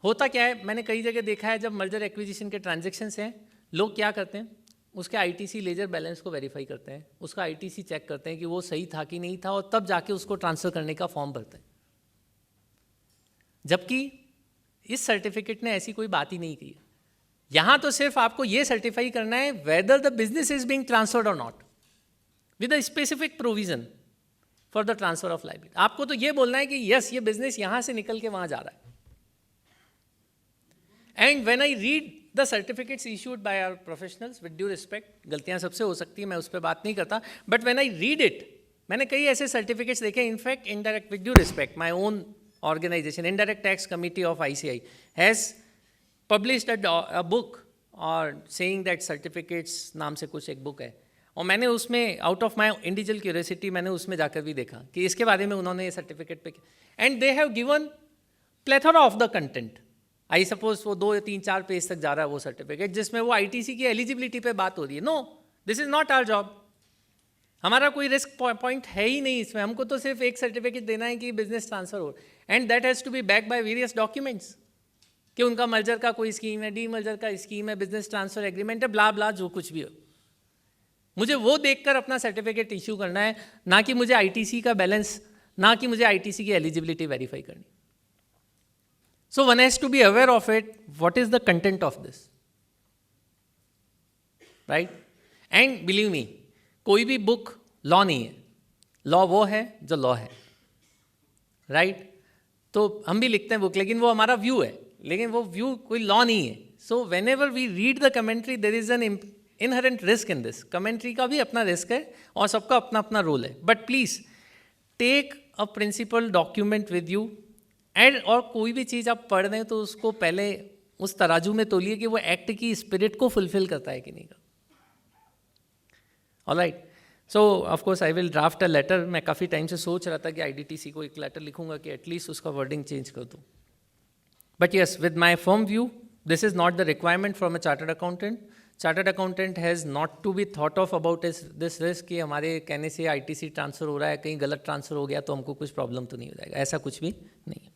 होता क्या है, मैंने कई जगह देखा है जब मर्जर एक्विजिशन के ट्रांजेक्शन्स हैं, लोग क्या करते हैं, उसके आईटीसी लेजर बैलेंस को वेरीफाई करते हैं, उसका आईटीसी चेक करते हैं कि वो सही था कि नहीं था, और तब जाके उसको ट्रांसफ़र करने का फॉर्म भरते हैं. जबकि इस सर्टिफिकेट ने ऐसी कोई बात ही नहीं की. यहाँ तो सिर्फ आपको ये सर्टिफाई करना है whether the business is being transferred or not with a specific provision for the transfer of liability. आपको तो ये बोलना है कि यस, ये बिजनेस यहाँ से निकल के वहाँ जा रहा है. And when I read the certificates issued by our professionals, with due respect, गलतियाँ सबसे हो सकती है, मैं उस पर बात नहीं करता, but when I read it, मैंने कई ऐसे सर्टिफिकेट्स देखे. In fact indirect, with due respect, my own organization, Indirect Tax Committee of ICI, has published a book or saying that certificates नाम से कुछ एक बुक है, और मैंने उसमें out of my individual curiosity मैंने उसमें जाकर भी देखा कि इसके बारे में उन्होंने ये सर्टिफिकेट पे, and they have given plethora of the content. I suppose वो 2 या 3 4 पेज तक जा रहा है वो सर्टिफिकेट, जिसमें वो आईटीसी की एलिजिबिलिटी पे बात हो रही है. No, this is not our job. हमारा कोई रिस्क पॉइंट है ही नहीं इसमें. हमको तो सिर्फ एक सर्टिफिकेट देना है कि बिजनेस ट्रांसफर हो, and that has to be back by various documents कि उनका मर्जर का कोई स्कीम है, डी मर्जर का स्कीम है, बिजनेस ट्रांसफर एग्रीमेंट है, ब्ला ब्ला जो कुछ भी हो. मुझे वो देखकर अपना सर्टिफिकेट इशू करना है, ना कि मुझे आईटीसी का बैलेंस, ना कि मुझे आईटीसी की एलिजिबिलिटी वेरीफाई करनी. So one has to be aware of it, what is the content of this, right. And believe me, कोई भी बुक लॉ नहीं है. लॉ वो है जो लॉ है, राइट. तो हम भी लिखते हैं बुक, लेकिन वो हमारा व्यू है, लेकिन वो व्यू कोई लॉ नहीं है. So whenever we read the commentary, there is an inherent risk in this. Commentary का भी अपना रिस्क है और सबका अपना अपना रोल है. But please take a principal document with you, and और कोई भी चीज़ आप पढ़ रहे हैं तो उसको पहले उस तराजू में तोलिए कि वो एक्ट की स्पिरिट को फुलफिल करता है कि नहीं करता. Alright. So of course I will draft a letter. मैं काफ़ी टाइम से सोच रहा था कि आईडीटीसी को एक लेटर लिखूंगा कि एटलीस्ट उसका वर्डिंग चेंज कर दूँ. But yes, with my firm view, this is not the requirement from a chartered accountant. Chartered accountant has not to be thought of about this risk कि हमारे कहने से आईटीसी ट्रांसफ़र हो रहा है, कहीं गलत ट्रांसफ़र हो गया तो हमको कुछ प्रॉब्लम तो नहीं हो जाएगा. ऐसा कुछ भी नहीं है.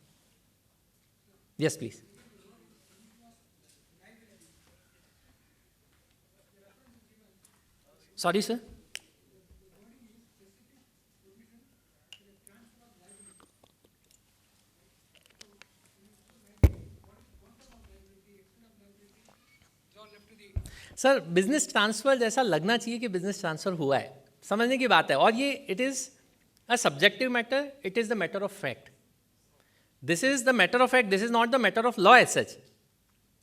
Yes please. Sorry sir. Sir, business transfer जैसा लगना चाहिए कि बिजनेस ट्रांसफ़र हुआ है, समझने की बात है. और ये it is a subjective matter, it is the matter of fact. This is the matter of fact, this is not the matter of law as such.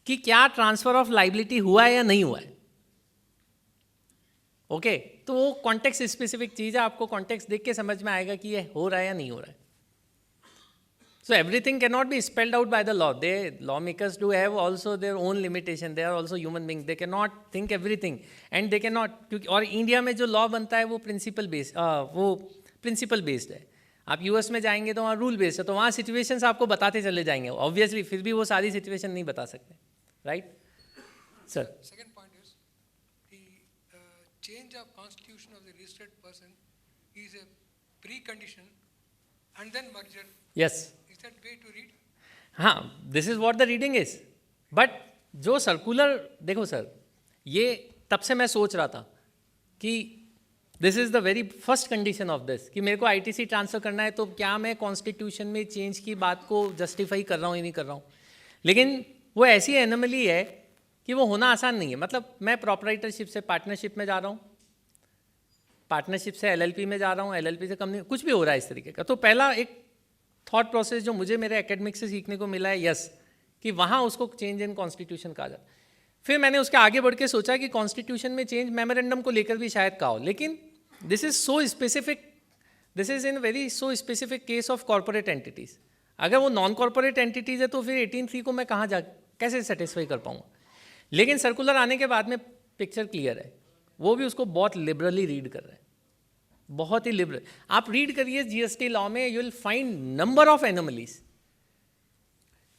कि क्या ट्रांसफर ऑफ लाइबिलिटी हुआ है या नहीं हुआ है। ओके, तो वो कॉन्टेक्स्ट स्पेसिफिक चीज़ है, आपको कॉन्टेक्स्ट देख के समझ में आएगा कि ये हो रहा है या नहीं हो रहा है। So everything cannot be spelled out by the law. Lawmakers do have also their own limitation. They are also human beings. They cannot think everything, and they cannot. क्योंकि और इंडिया में जो लॉ बनता है वो प्रिंसिपल बेस्ड है। आप US में जाएंगे तो वहाँ रूल बेस्ड है, तो वहाँ सिचुएशंस आपको बताते चले जाएंगे ऑब्वियसली, फिर भी वो सारी सिचुएशन नहीं बता सकते, right sir. Second point is the change of constitution of the registered person is a precondition and then merger. Yes, Is that way to read? हाँ, this is what the reading is. But जो circular, देखो sir, ये तब से मैं सोच रहा था कि this is the very first condition of this, कि मेरे को आईटीसी ट्रांसफर करना है, तो क्या मैं कॉन्स्टिट्यूशन में चेंज की बात को जस्टिफाई कर रहा हूँ या नहीं कर रहा हूँ। लेकिन वो ऐसी एनोमली है कि वो होना आसान नहीं है। मतलब मैं प्रॉपराइटरशिप से पार्टनरशिप में जा रहा हूँ, पार्टनरशिप से एलएलपी में जा रहा हूँ, एलएलपी से कंपनी, कुछ भी हो रहा है इस तरीके का। तो पहला एक थॉट प्रोसेस जो मुझे मेरे एकेडमिक से सीखने को मिला है, यस, कि वहाँ उसको चेंज इन कॉन्स्टिट्यूशन कहा जाता है। फिर मैंने उसके आगे बढ़ के सोचा कि कॉन्स्टिट्यूशन में चेंज मेमोरेंडम को लेकर भी शायद कहा हो, लेकिन this is so specific, this is in very so specific case of corporate entities. अगर वो नॉन कॉर्पोरेट एंटिटीज़ है तो फिर 18(3) को मैं कहाँ जा कैसे सेटिस्फाई कर पाऊँगा। लेकिन सर्कुलर आने के बाद में पिक्चर क्लियर है, वो भी उसको बहुत लिबरली रीड कर रहे हैं, बहुत ही लिबरल। आप रीड करिए जीएसटी लॉ में, you will find number of anomalies.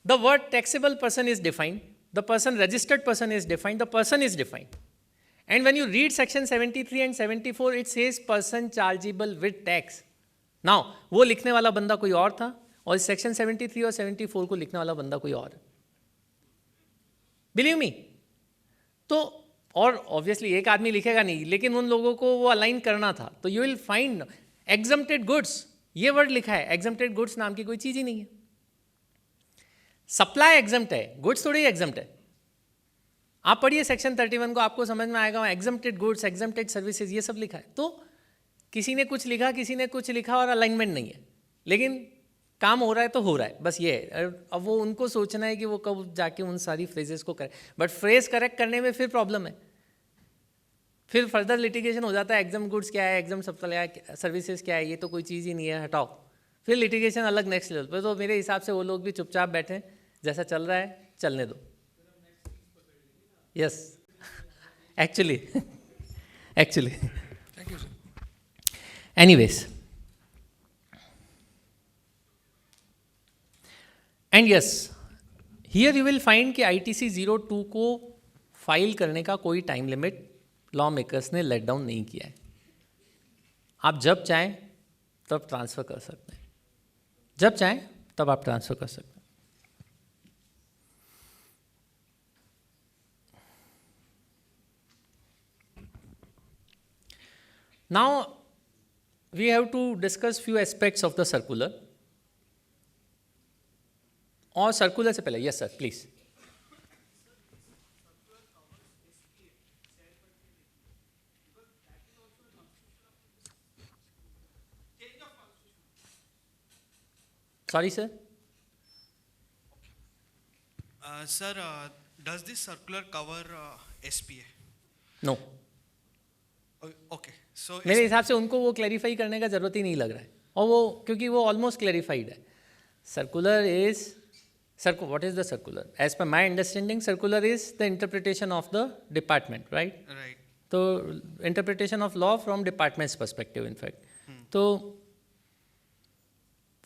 The word taxable person is defined, the person registered person is defined, the person is defined, and when you read section 73 and 74 it says person chargeable with tax. Now वो लिखने वाला बंदा कोई और था और section 73 और 74 को लिखने वाला बंदा कोई और है, बिलीव मी। तो और ऑब्वियसली एक आदमी लिखेगा नहीं, लेकिन उन लोगों को वो अलाइन करना था। तो you will find exempted goods, ये वर्ड लिखा है, एग्जम्प्टेड गुड्स नाम की कोई चीज़ ही नहीं है। सप्लाई एग्जम्प्ट है, गुड्स थोड़ी एग्जम्प्ट है। आप पढ़िए सेक्शन 31 को, आपको समझ में आएगा, एग्जम्प्टेड गुड्स, एग्जम्प्टेड सर्विसेज, ये सब लिखा है। तो किसी ने कुछ लिखा, किसी ने कुछ लिखा और अलाइनमेंट नहीं है, लेकिन काम हो रहा है तो हो रहा है, बस ये है। अब वो उनको सोचना है कि वो कब जाके उन सारी फ्रेजेस को करें, बट फ्रेज करेक्ट करने में फिर प्रॉब्लम है, फिर फर्दर लिटिगेशन हो जाता है। एग्जाम गुड्स क्या है, एग्जाम सप्लाई सर्विसेज क्या है, ये तो कोई चीज़ ही नहीं है, हटाओ। फिर लिटिगेशन अलग नेक्स्ट लेवल पर। तो मेरे हिसाब से वो लोग भी चुपचाप बैठे, जैसा चल रहा है चलने दो। Yes, actually Thank you, sir. Anyways, and yes, here you will find कि ITC 02 को फाइल करने का कोई टाइम लिमिट लॉ मेकर्स ने लेट डाउन नहीं किया है। आप जब चाहें तब ट्रांसफ़र कर सकते हैं, जब चाहें तब आप ट्रांसफ़र कर सकते हैं। Now we have to discuss few aspects of the circular. और सर्कुलर से पहले, yes sir please. Sorry sir. Sir, does this circular cover SPA? No, Okay, so मेरे हिसाब से उनको वो क्लैरिफाई करने का जरूरत ही नहीं लग रहा है, और वो क्योंकि वो ऑलमोस्ट क्लैरिफाइड है। Circular is what is the circular? As per my understanding, circular is the interpretation of the department, right? right. तो interpretation of law from department's perspective, in fact. तो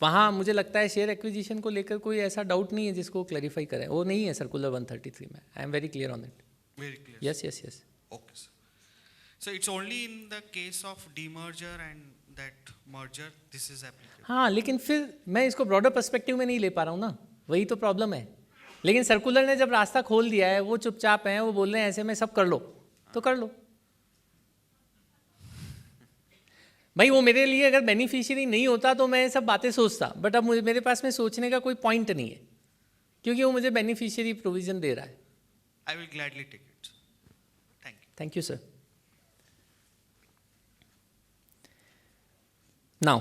वहाँ मुझे लगता है शेयर एक्विजिशन को लेकर कोई ऐसा डाउट नहीं है जिसको क्लैरिफाई करें, वो नहीं है सर्कुलर 133 में। I am very clear on it. Very clear. Yes yes yes. Okay, sir. So it's only in the case of demerger and that merger this is applicable. हाँ, लेकिन फिर मैं इसको ब्रॉडर पर्सपेक्टिव में नहीं ले पा रहा हूँ ना, वही तो प्रॉब्लम है। लेकिन सर्कुलर ने जब रास्ता खोल दिया है, वो चुपचाप हैं, वो बोल रहे हैं ऐसे में सब कर लो, तो कर लो भाई। वो मेरे लिए अगर बेनिफिशियरी नहीं होता तो मैं सब बातें सोचता, बट अब मुझे मेरे पास में सोचने का कोई पॉइंट नहीं है, क्योंकि वो मुझे बेनिफिशियरी प्रोविजन दे रहा है। I will gladly take it, sir. Thank you. Thank you sir. Now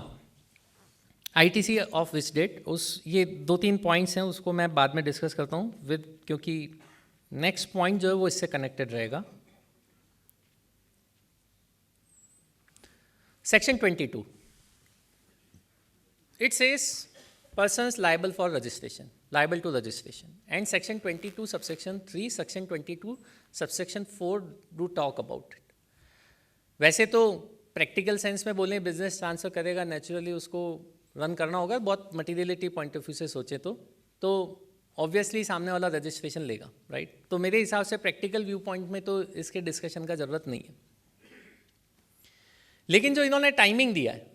ITC of which date, उस ये 2-3 पॉइंट्स हैं, उसको मैं बाद में डिस्कस करता हूँ विद, क्योंकि नेक्स्ट पॉइंट जो है वो इससे कनेक्टेड रहेगा. Section 22, it says persons liable for registration, liable to registration, and section 22 subsection 3, section 22 subsection 4 do talk about it. वैसे तो प्रैक्टिकल सेंस में बोलें बिजनेस ट्रांसफर करेगा, नेचुरली उसको रन करना होगा. बहुत मटीरियलिटी पॉइंट ऑफ व्यू से सोचे तो ऑब्वियसली सामने वाला रजिस्ट्रेशन लेगा, राइट. तो मेरे हिसाब से प्रैक्टिकल व्यू पॉइंट में तो इसके डिस्कशन का ज़रूरत नहीं है. लेकिन जो इन्होंने टाइमिंग दिया है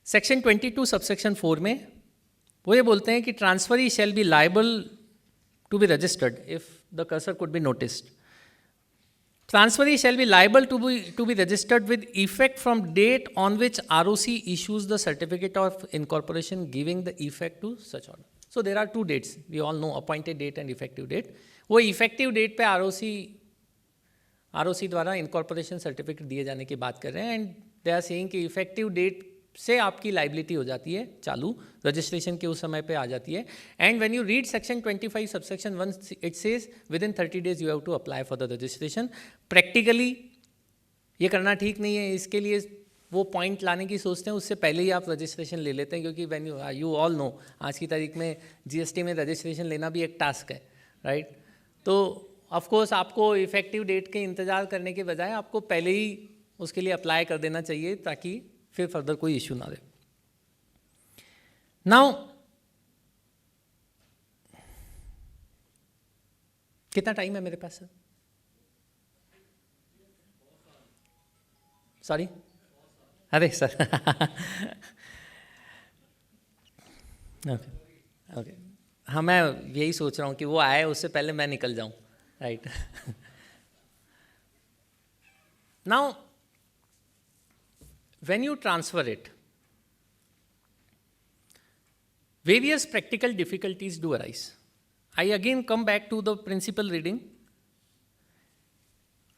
सेक्शन 22 सबसेक्शन 4 में, वो ये बोलते हैं कि transferee shall be liable to be registered if the cursor could be noticed. Transferee shall be liable to be registered with effect from date on which ROC issues the certificate of incorporation giving the effect to such order. So there are two dates. We all know appointed date and effective date. वो effective date पे ROC द्वारा incorporation certificate दिए जाने की बात कर रहे हैं, and they are saying कि effective date से आपकी लाइबिलिटी हो जाती है चालू, रजिस्ट्रेशन के उस समय पे आ जाती है. And when you read section 25 subsection 1 it says within 30 days you have to apply for the registration. Practically ये करना ठीक नहीं है. इसके लिए वो पॉइंट लाने की सोचते हैं, उससे पहले ही आप रजिस्ट्रेशन ले लेते हैं, क्योंकि व्हेन यू ऑल नो आज की तारीख में जीएसटी में रजिस्ट्रेशन लेना भी एक टास्क है, राइट. तो ऑफकोर्स आपको इफेक्टिव डेट के इंतज़ार करने के बजाय आपको पहले ही उसके लिए अप्लाई कर देना चाहिए, ताकि फिर फर्दर कोई इश्यू ना रहे. नाउ कितना टाइम है मेरे पास सर? सॉरी, अरे सर ओके ओके, हाँ मैं यही सोच रहा हूँ कि वो आए उससे पहले मैं निकल जाऊँ, right. Now when you transfer it, various practical difficulties do arise. I again come back to the principal reading.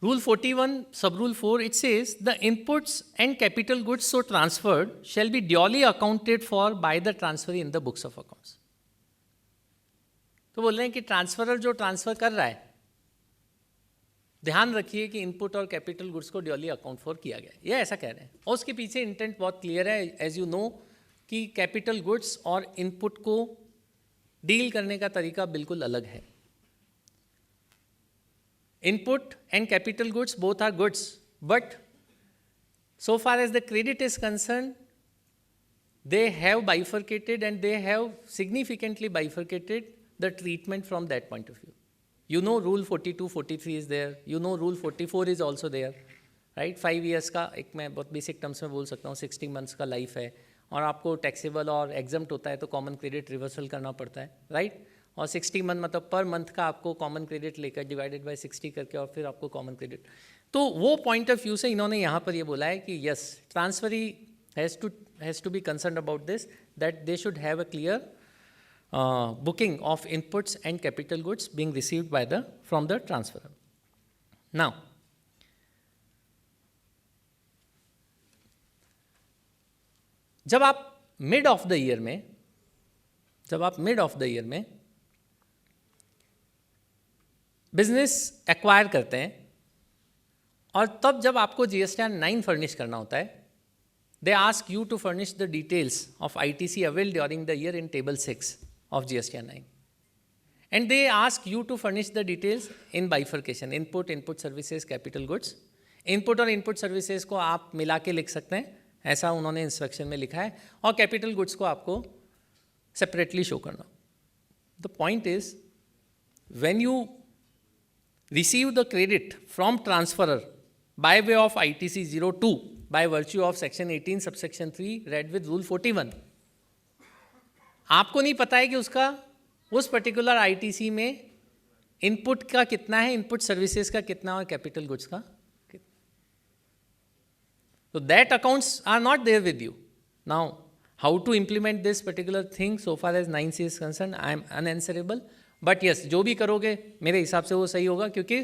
Rule 41, sub-rule 4, it says, the inputs and capital goods so transferred shall be duly accounted for by the transferee in the books of accounts. तो बोल रहे हैं कि transferor जो transfer कर रहा है, ध्यान रखिए कि इनपुट और कैपिटल गुड्स को ड्यूली अकाउंट फॉर किया गया है, ये ऐसा कह रहे हैं. और उसके पीछे इंटेंट बहुत क्लियर है. एज यू नो कि कैपिटल गुड्स और इनपुट को डील करने का तरीका बिल्कुल अलग है. Input and capital goods both are goods, but so far as the credit is concern they have bifurcated and they have significantly bifurcated the treatment from that point of view. You know rule 42, 43 is there. You know rule 44 is also there. Right? 5 years का एक मैं बहुत basic terms में बोल सकता हूँ 60 months का life है और आपको टैक्सेबल और एग्जम्प्ट होता है तो कॉमन क्रेडिट रिवर्सल करना पड़ता है. राइट? और 60 मंथ मतलब पर मंथ का आपको कॉमन क्रेडिट लेकर डिवाइडेड बाय 60 करके और फिर आपको कॉमन क्रेडिट. तो वो पॉइंट ऑफ व्यू से इन्होंने यहाँ पर ये बोला है कि yes transferee has to be concerned about this, that they should have a clear booking of inputs and capital goods being received by from the transferor. Now, जब आप मिड ऑफ द ईयर में business acquire करते हैं और तब जब आपको GSTR 9 furnish करना होता है, they ask you to furnish the details of ITC availed during the year in table 6 of GSTR 9. And they ask you to furnish the details in bifurcation, input services, capital goods. Input और input services को आप मिला के लिख सकते हैं, ऐसा उन्होंने इंस्ट्रक्शन में लिखा है, और capital goods को आपको separately show करना. The point is, when you receive the credit from transferor by way of ITC 02, by virtue of section 18 subsection 3 read with rule 41, आपको नहीं पता है कि उसका उस पर्टिकुलर आईटीसी में इनपुट का कितना है, इनपुट सर्विसेज का कितना और कैपिटल गुड्स का कितना. तो that accounts are not there with you. Now how to implement this particular thing so far as 9C is concern, I am unanswerable. But yes, जो भी करोगे मेरे हिसाब से वो सही होगा, क्योंकि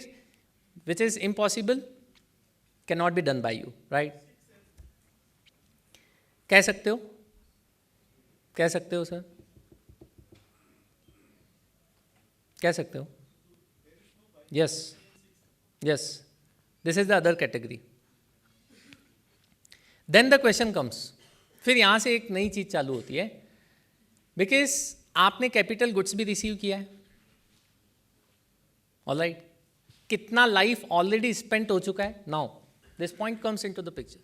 which is impossible can not be done by you. Right? कह सकते हो सर, कह सकते हो. Yes, yes. This is the other category. Then the question comes, फिर यहाँ से एक नई चीज़ चालू होती है, बिकॉज आपने कैपिटल गुड्स भी रिसीव किया है, ऑलराइट, कितना लाइफ ऑलरेडी स्पेंट हो चुका है. Now this point comes into the picture.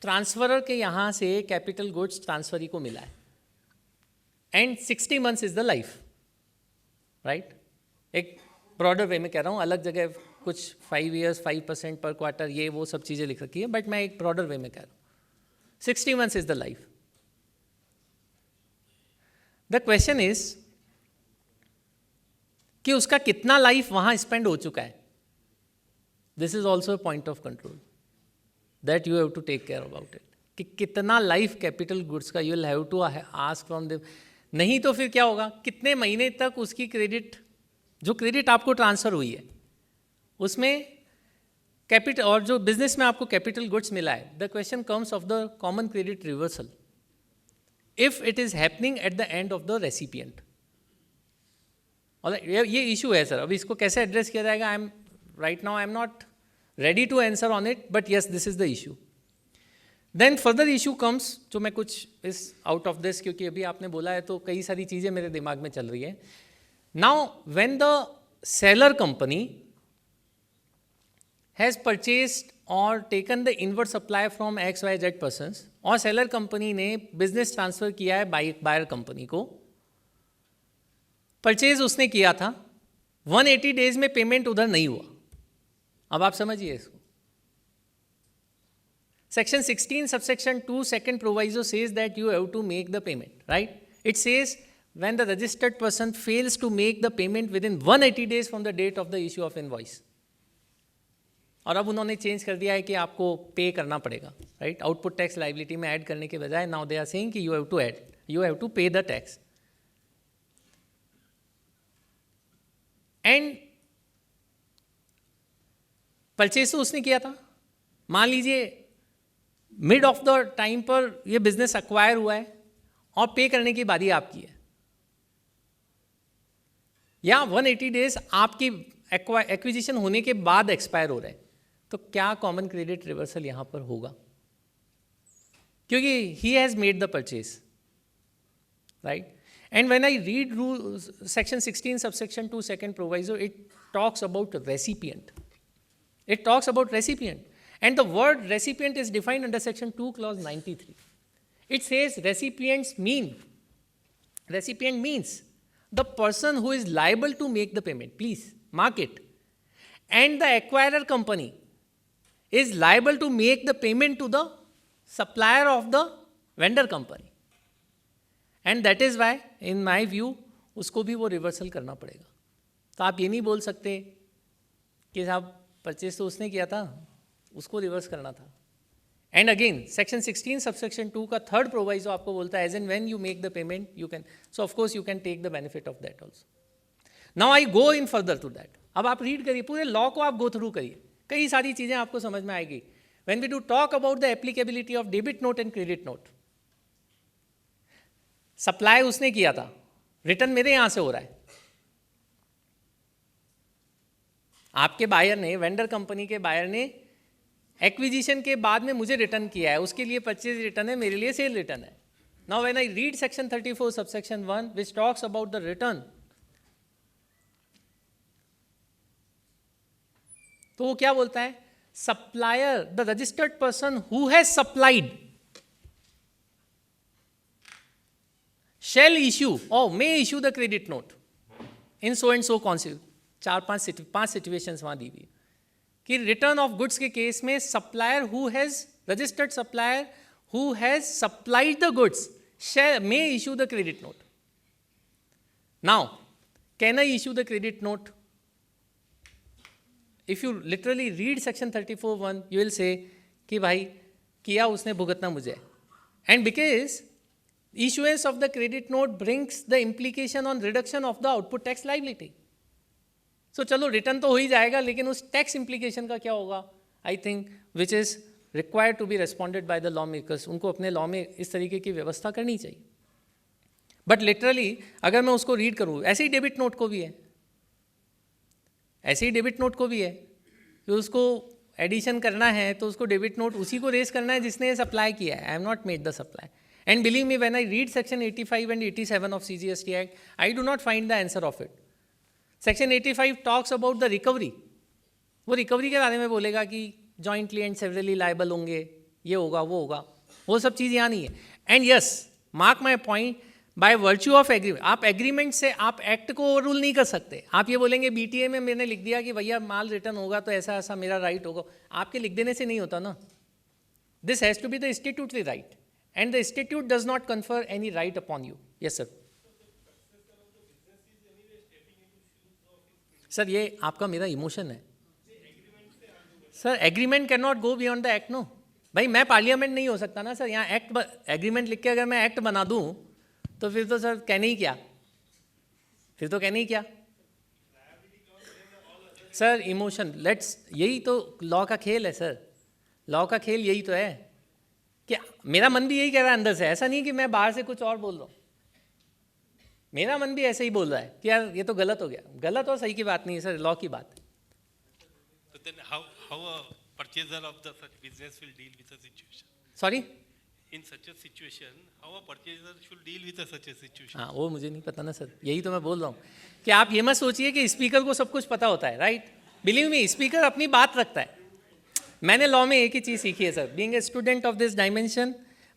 Transferor के यहाँ से कैपिटल गुड्स ट्रांसफरी को मिला है, and 60 months is the life, right. एक ब्रॉडर वे में कह रहा हूँ, अलग जगह कुछ 5 years 5% पर क्वार्टर ये वो सब चीज़ें लिख रखी है, बट मैं एक ब्रॉडर वे में कह रहा हूँ. 60 months is the life. The question is कि उसका कितना लाइफ वहां स्पेंड हो चुका है. This is also a point of control that you have to take care about it, कि कितना लाइफ कैपिटल गुड्स का you will have to ask from them. नहीं तो फिर क्या होगा, कितने महीने तक उसकी क्रेडिट, जो क्रेडिट आपको ट्रांसफर हुई है उसमें कैपिटल, और जो बिजनेस में आपको कैपिटल गुड्स मिला है, the question comes of the common credit reversal if it is happening at the end of the recipient. और ये इशू है सर, अभी इसको कैसे एड्रेस किया जाएगा, I am right now I am not ready to answer on it, but yes this is the issue. Then further issue comes, जो मैं कुछ इस आउट ऑफ दिस, क्योंकि अभी आपने बोला है तो कई सारी चीज़ें मेरे दिमाग में चल रही है. Now when the seller company has purchased और taken the inward supply from XYZ persons, और सेलर कंपनी ने बिजनेस ट्रांसफर किया है बायर कंपनी को, परचेज उसने किया था, 180 days में पेमेंट उधर नहीं हुआ. अब आप समझिए इसको. Section 16 subsection 2 second proviso says that you have to make the payment, right. It says when the registered person fails to make the payment within 180 days from the date of the issue of invoice. और अब उन्होंने change कर दिया है कि आपको पे करना पड़ेगा, राइट. आउटपुट टैक्स लाइबिलिटी में ऐड करने के बजाय नाउ दे आर सेइंग कि यू हैव टू पे द टैक्स. एंड परचेज तो उसने किया था, मान लीजिए मिड ऑफ द टाइम पर ये बिजनेस एक्वायर हुआ है और पे करने की बारी आपकी है, या 180 days आपकी एक्विजिशन होने के बाद एक्सपायर हो रहे हैं, तो क्या कॉमन क्रेडिट रिवर्सल यहां पर होगा, क्योंकि he has made the purchase, right. And when I read rule section 16 subsection 2 second proviso, it talks about recipient. It talks about recipient, and the word recipient is defined under section 2 clause 93. It says recipient means the person who is liable to make the payment. Please mark it. And the acquirer company is liable to make the payment to the supplier of the vendor company. And that is why in my view उसको भी वो reversal करना पड़ेगा. तो आप ये नहीं बोल सकते कि साहब परचेज तो उसने किया था, उसको रिवर्स करना था. एंड अगेन सेक्शन 16 सबसेक्शन 2 का थर्ड प्रोवाइजो आपको बोलता है as and when you make the payment you can, so of course you can take the benefit of that also. Now I go in further to that. अब आप read करिए, पूरे law को आप go through करिए, कई सारी चीज़ें आपको समझ में आएगी. When we do talk about the applicability of debit note and credit note, supply उसने किया था, रिटर्न मेरे यहाँ से हो रहा है. आपके बायर ने, वेंडर कंपनी के बायर ने एक्विजिशन के बाद में मुझे रिटर्न किया है, उसके लिए परचेज रिटर्न है, मेरे लिए सेल रिटर्न है. Now when I read section 34 subsection 1 which talks about the return, तो वो क्या बोलता है, supplier the registered person who has supplied shall issue or may issue the credit note in so and so concept. 4-5 situations वहाँ दी हुई कि return of goods के case में supplier who has registered supplier who has supplied the goods may issue the credit note. Now can I issue the credit note? If you literally read section 34(1) you will say कि भाई किया उसने, भुगतना मुझे. And because issuance of the credit note brings the implication on reduction of the output tax liability. So चलो return तो हो ही जाएगा, लेकिन उस टैक्स इम्प्लीकेशन का क्या होगा, I think which is required to be responded by the law makers. उनको अपने लॉ में इस तरीके की व्यवस्था करनी चाहिए. बट लिटरली अगर मैं उसको रीड करूँ, ऐसे ही डेबिट नोट को भी है ऐसे ही डेबिट नोट को भी है कि उसको एडिशन करना है तो उसको डेबिट नोट उसी को रेस करना है जिसने सप्लाई किया है. I have not made the supply. And believe me, when I read section 85 and 87 of CGST act, I do not find the answer of it. Section 85 talks about the recovery. वो recovery के बारे में बोलेगा कि jointly and severally liable होंगे, ये होगा वो होगा, वो सब चीज़ यहाँ नहीं है. And yes, mark my point, by virtue of agreement, आप एग्रीमेंट से आप एक्ट को ओवर रूल नहीं कर सकते. आप ये बोलेंगे BTA में मैंने लिख दिया कि भैया माल रिटर्न होगा तो ऐसा ऐसा मेरा राइट होगा. आपके लिख देने से नहीं होता ना. This has to be the statutory right and the statute does not confer any right upon you. Yes sir. Sir ये आपका मेरा इमोशन है sir. Agreement can not go beyond the act. No भाई, मैं पार्लियामेंट नहीं हो सकता ना सर. यहाँ एक्ट एग्रीमेंट लिख के अगर मैं एक्ट बना दूँ तो फिर तो सर कहने ही क्या, फिर तो कहने ही क्या सर. इमोशन, लेट्स, यही तो लॉ का खेल है सर. लॉ का खेल यही तो है कि मेरा मन भी यही कह रहा है अंदर से. ऐसा नहीं कि मैं बाहर से कुछ और बोल रहा हूँ. मेरा मन भी ऐसे ही बोल रहा है कि यार ये तो गलत हो गया. गलत और सही की बात नहीं है सर, लॉ की बात है. So then how a purchaser of the such business will deal with a situation? Sorry. In such a situation, how a purchaser should deal with a such a situation? हाँ, वो मुझे नहीं पता ना sir. यही तो मैं बोल रहा हूँ कि आप ये मत सोचिए कि स्पीकर को सब कुछ पता होता है. राइट, बिलीव मी, स्पीकर अपनी बात रखता है. मैंने लॉ में एक ही चीज़ सीखी है sir. Being a student of this dimension,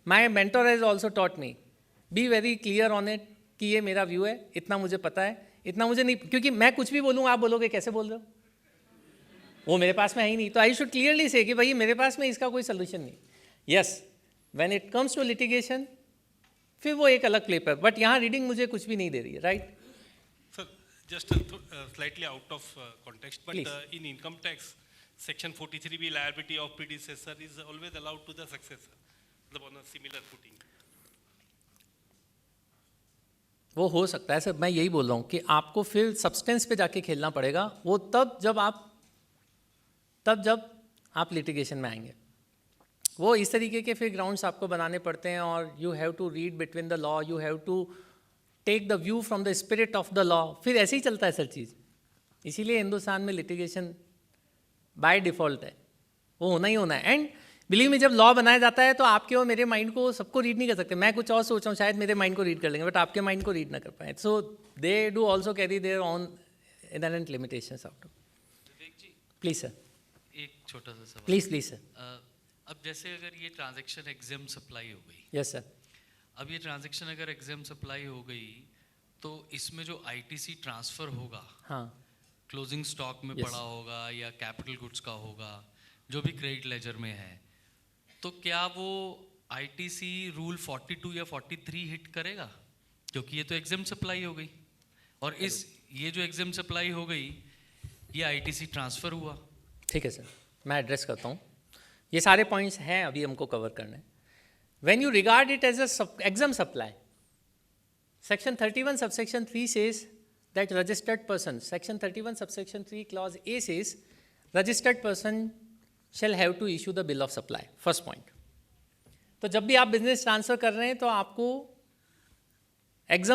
my mentor has also taught me, be very clear on it कि ये मेरा व्यू है, इतना मुझे पता है, इतना मुझे नहीं. क्योंकि मैं कुछ भी बोलूँ आप बोलोगे कैसे बोल रहे हो, वो मेरे पास में है ही नहीं. तो आई शुड क्लियरली से कि भाई मेरे पास में इसका कोई सोल्यूशन नहीं. Yes, when it comes to litigation फिर वो एक अलग प्ले पर. बट यहाँ रीडिंग मुझे कुछ भी नहीं दे रही है. Right. Sir, just slightly out of context, but Please. In income tax, section 43B liability of predecessor is always allowed to the successor, on a similar footing. वो हो सकता है सर. मैं यही बोल रहा हूँ कि आपको फिर सब्सटेंस पे जाके खेलना पड़ेगा. वो तब जब आप लिटिगेशन में आएंगे. वो इस तरीके के फिर ग्राउंड्स आपको बनाने पड़ते हैं. और you have to read between the law, you have to take the view from the spirit of the law. फिर ऐसे ही चलता है सर चीज़. इसीलिए हिंदुस्तान में लिटिगेशन बाय डिफ़ॉल्ट है, वो होना ही होना है. एंड बिलीव में जब लॉ बनाया जाता है तो आपके और मेरे माइंड को सबको रीड नहीं कर सकते. मैं कुछ और सोच रहा हूँ, शायद मेरे माइंड को रीड कर लेंगे, बट आपके माइंड को रीड ना कर पाए. So they do also carry their on inherent limitations out. Please sir. एक छोटा सा सवाल. Please sir. अब जैसे अगर ये ट्रांजैक्शन एग्जाम सप्लाई हो गई, यस सर. अब ये ट्रांजैक्शन अगर एग्जाम सप्लाई हो गई तो इसमें जो ITC ट्रांसफ़र होगा, हाँ, क्लोजिंग स्टॉक में Yes. पड़ा होगा या कैपिटल गुड्स का होगा, जो भी क्रेडिट लेजर में है, तो क्या वो ITC रूल 42 या 43 हिट करेगा? क्योंकि ये तो एग्जाम सप्लाई हो गई और ये जो एग्जाम सप्लाई हो गई ये ITC ट्रांसफ़र हुआ. ठीक है सर, मैं एड्रेस करता हूँ. ये सारे पॉइंट्स हैं अभी हमको कवर करने. When you regard it as exam supply, section 31 subsection 3 says that registered person, section 31 subsection 3 clause A says registered person shall have to issue the bill of supply. First point. तो जब भी आप business transfer कर रहे हैं तो आपको exam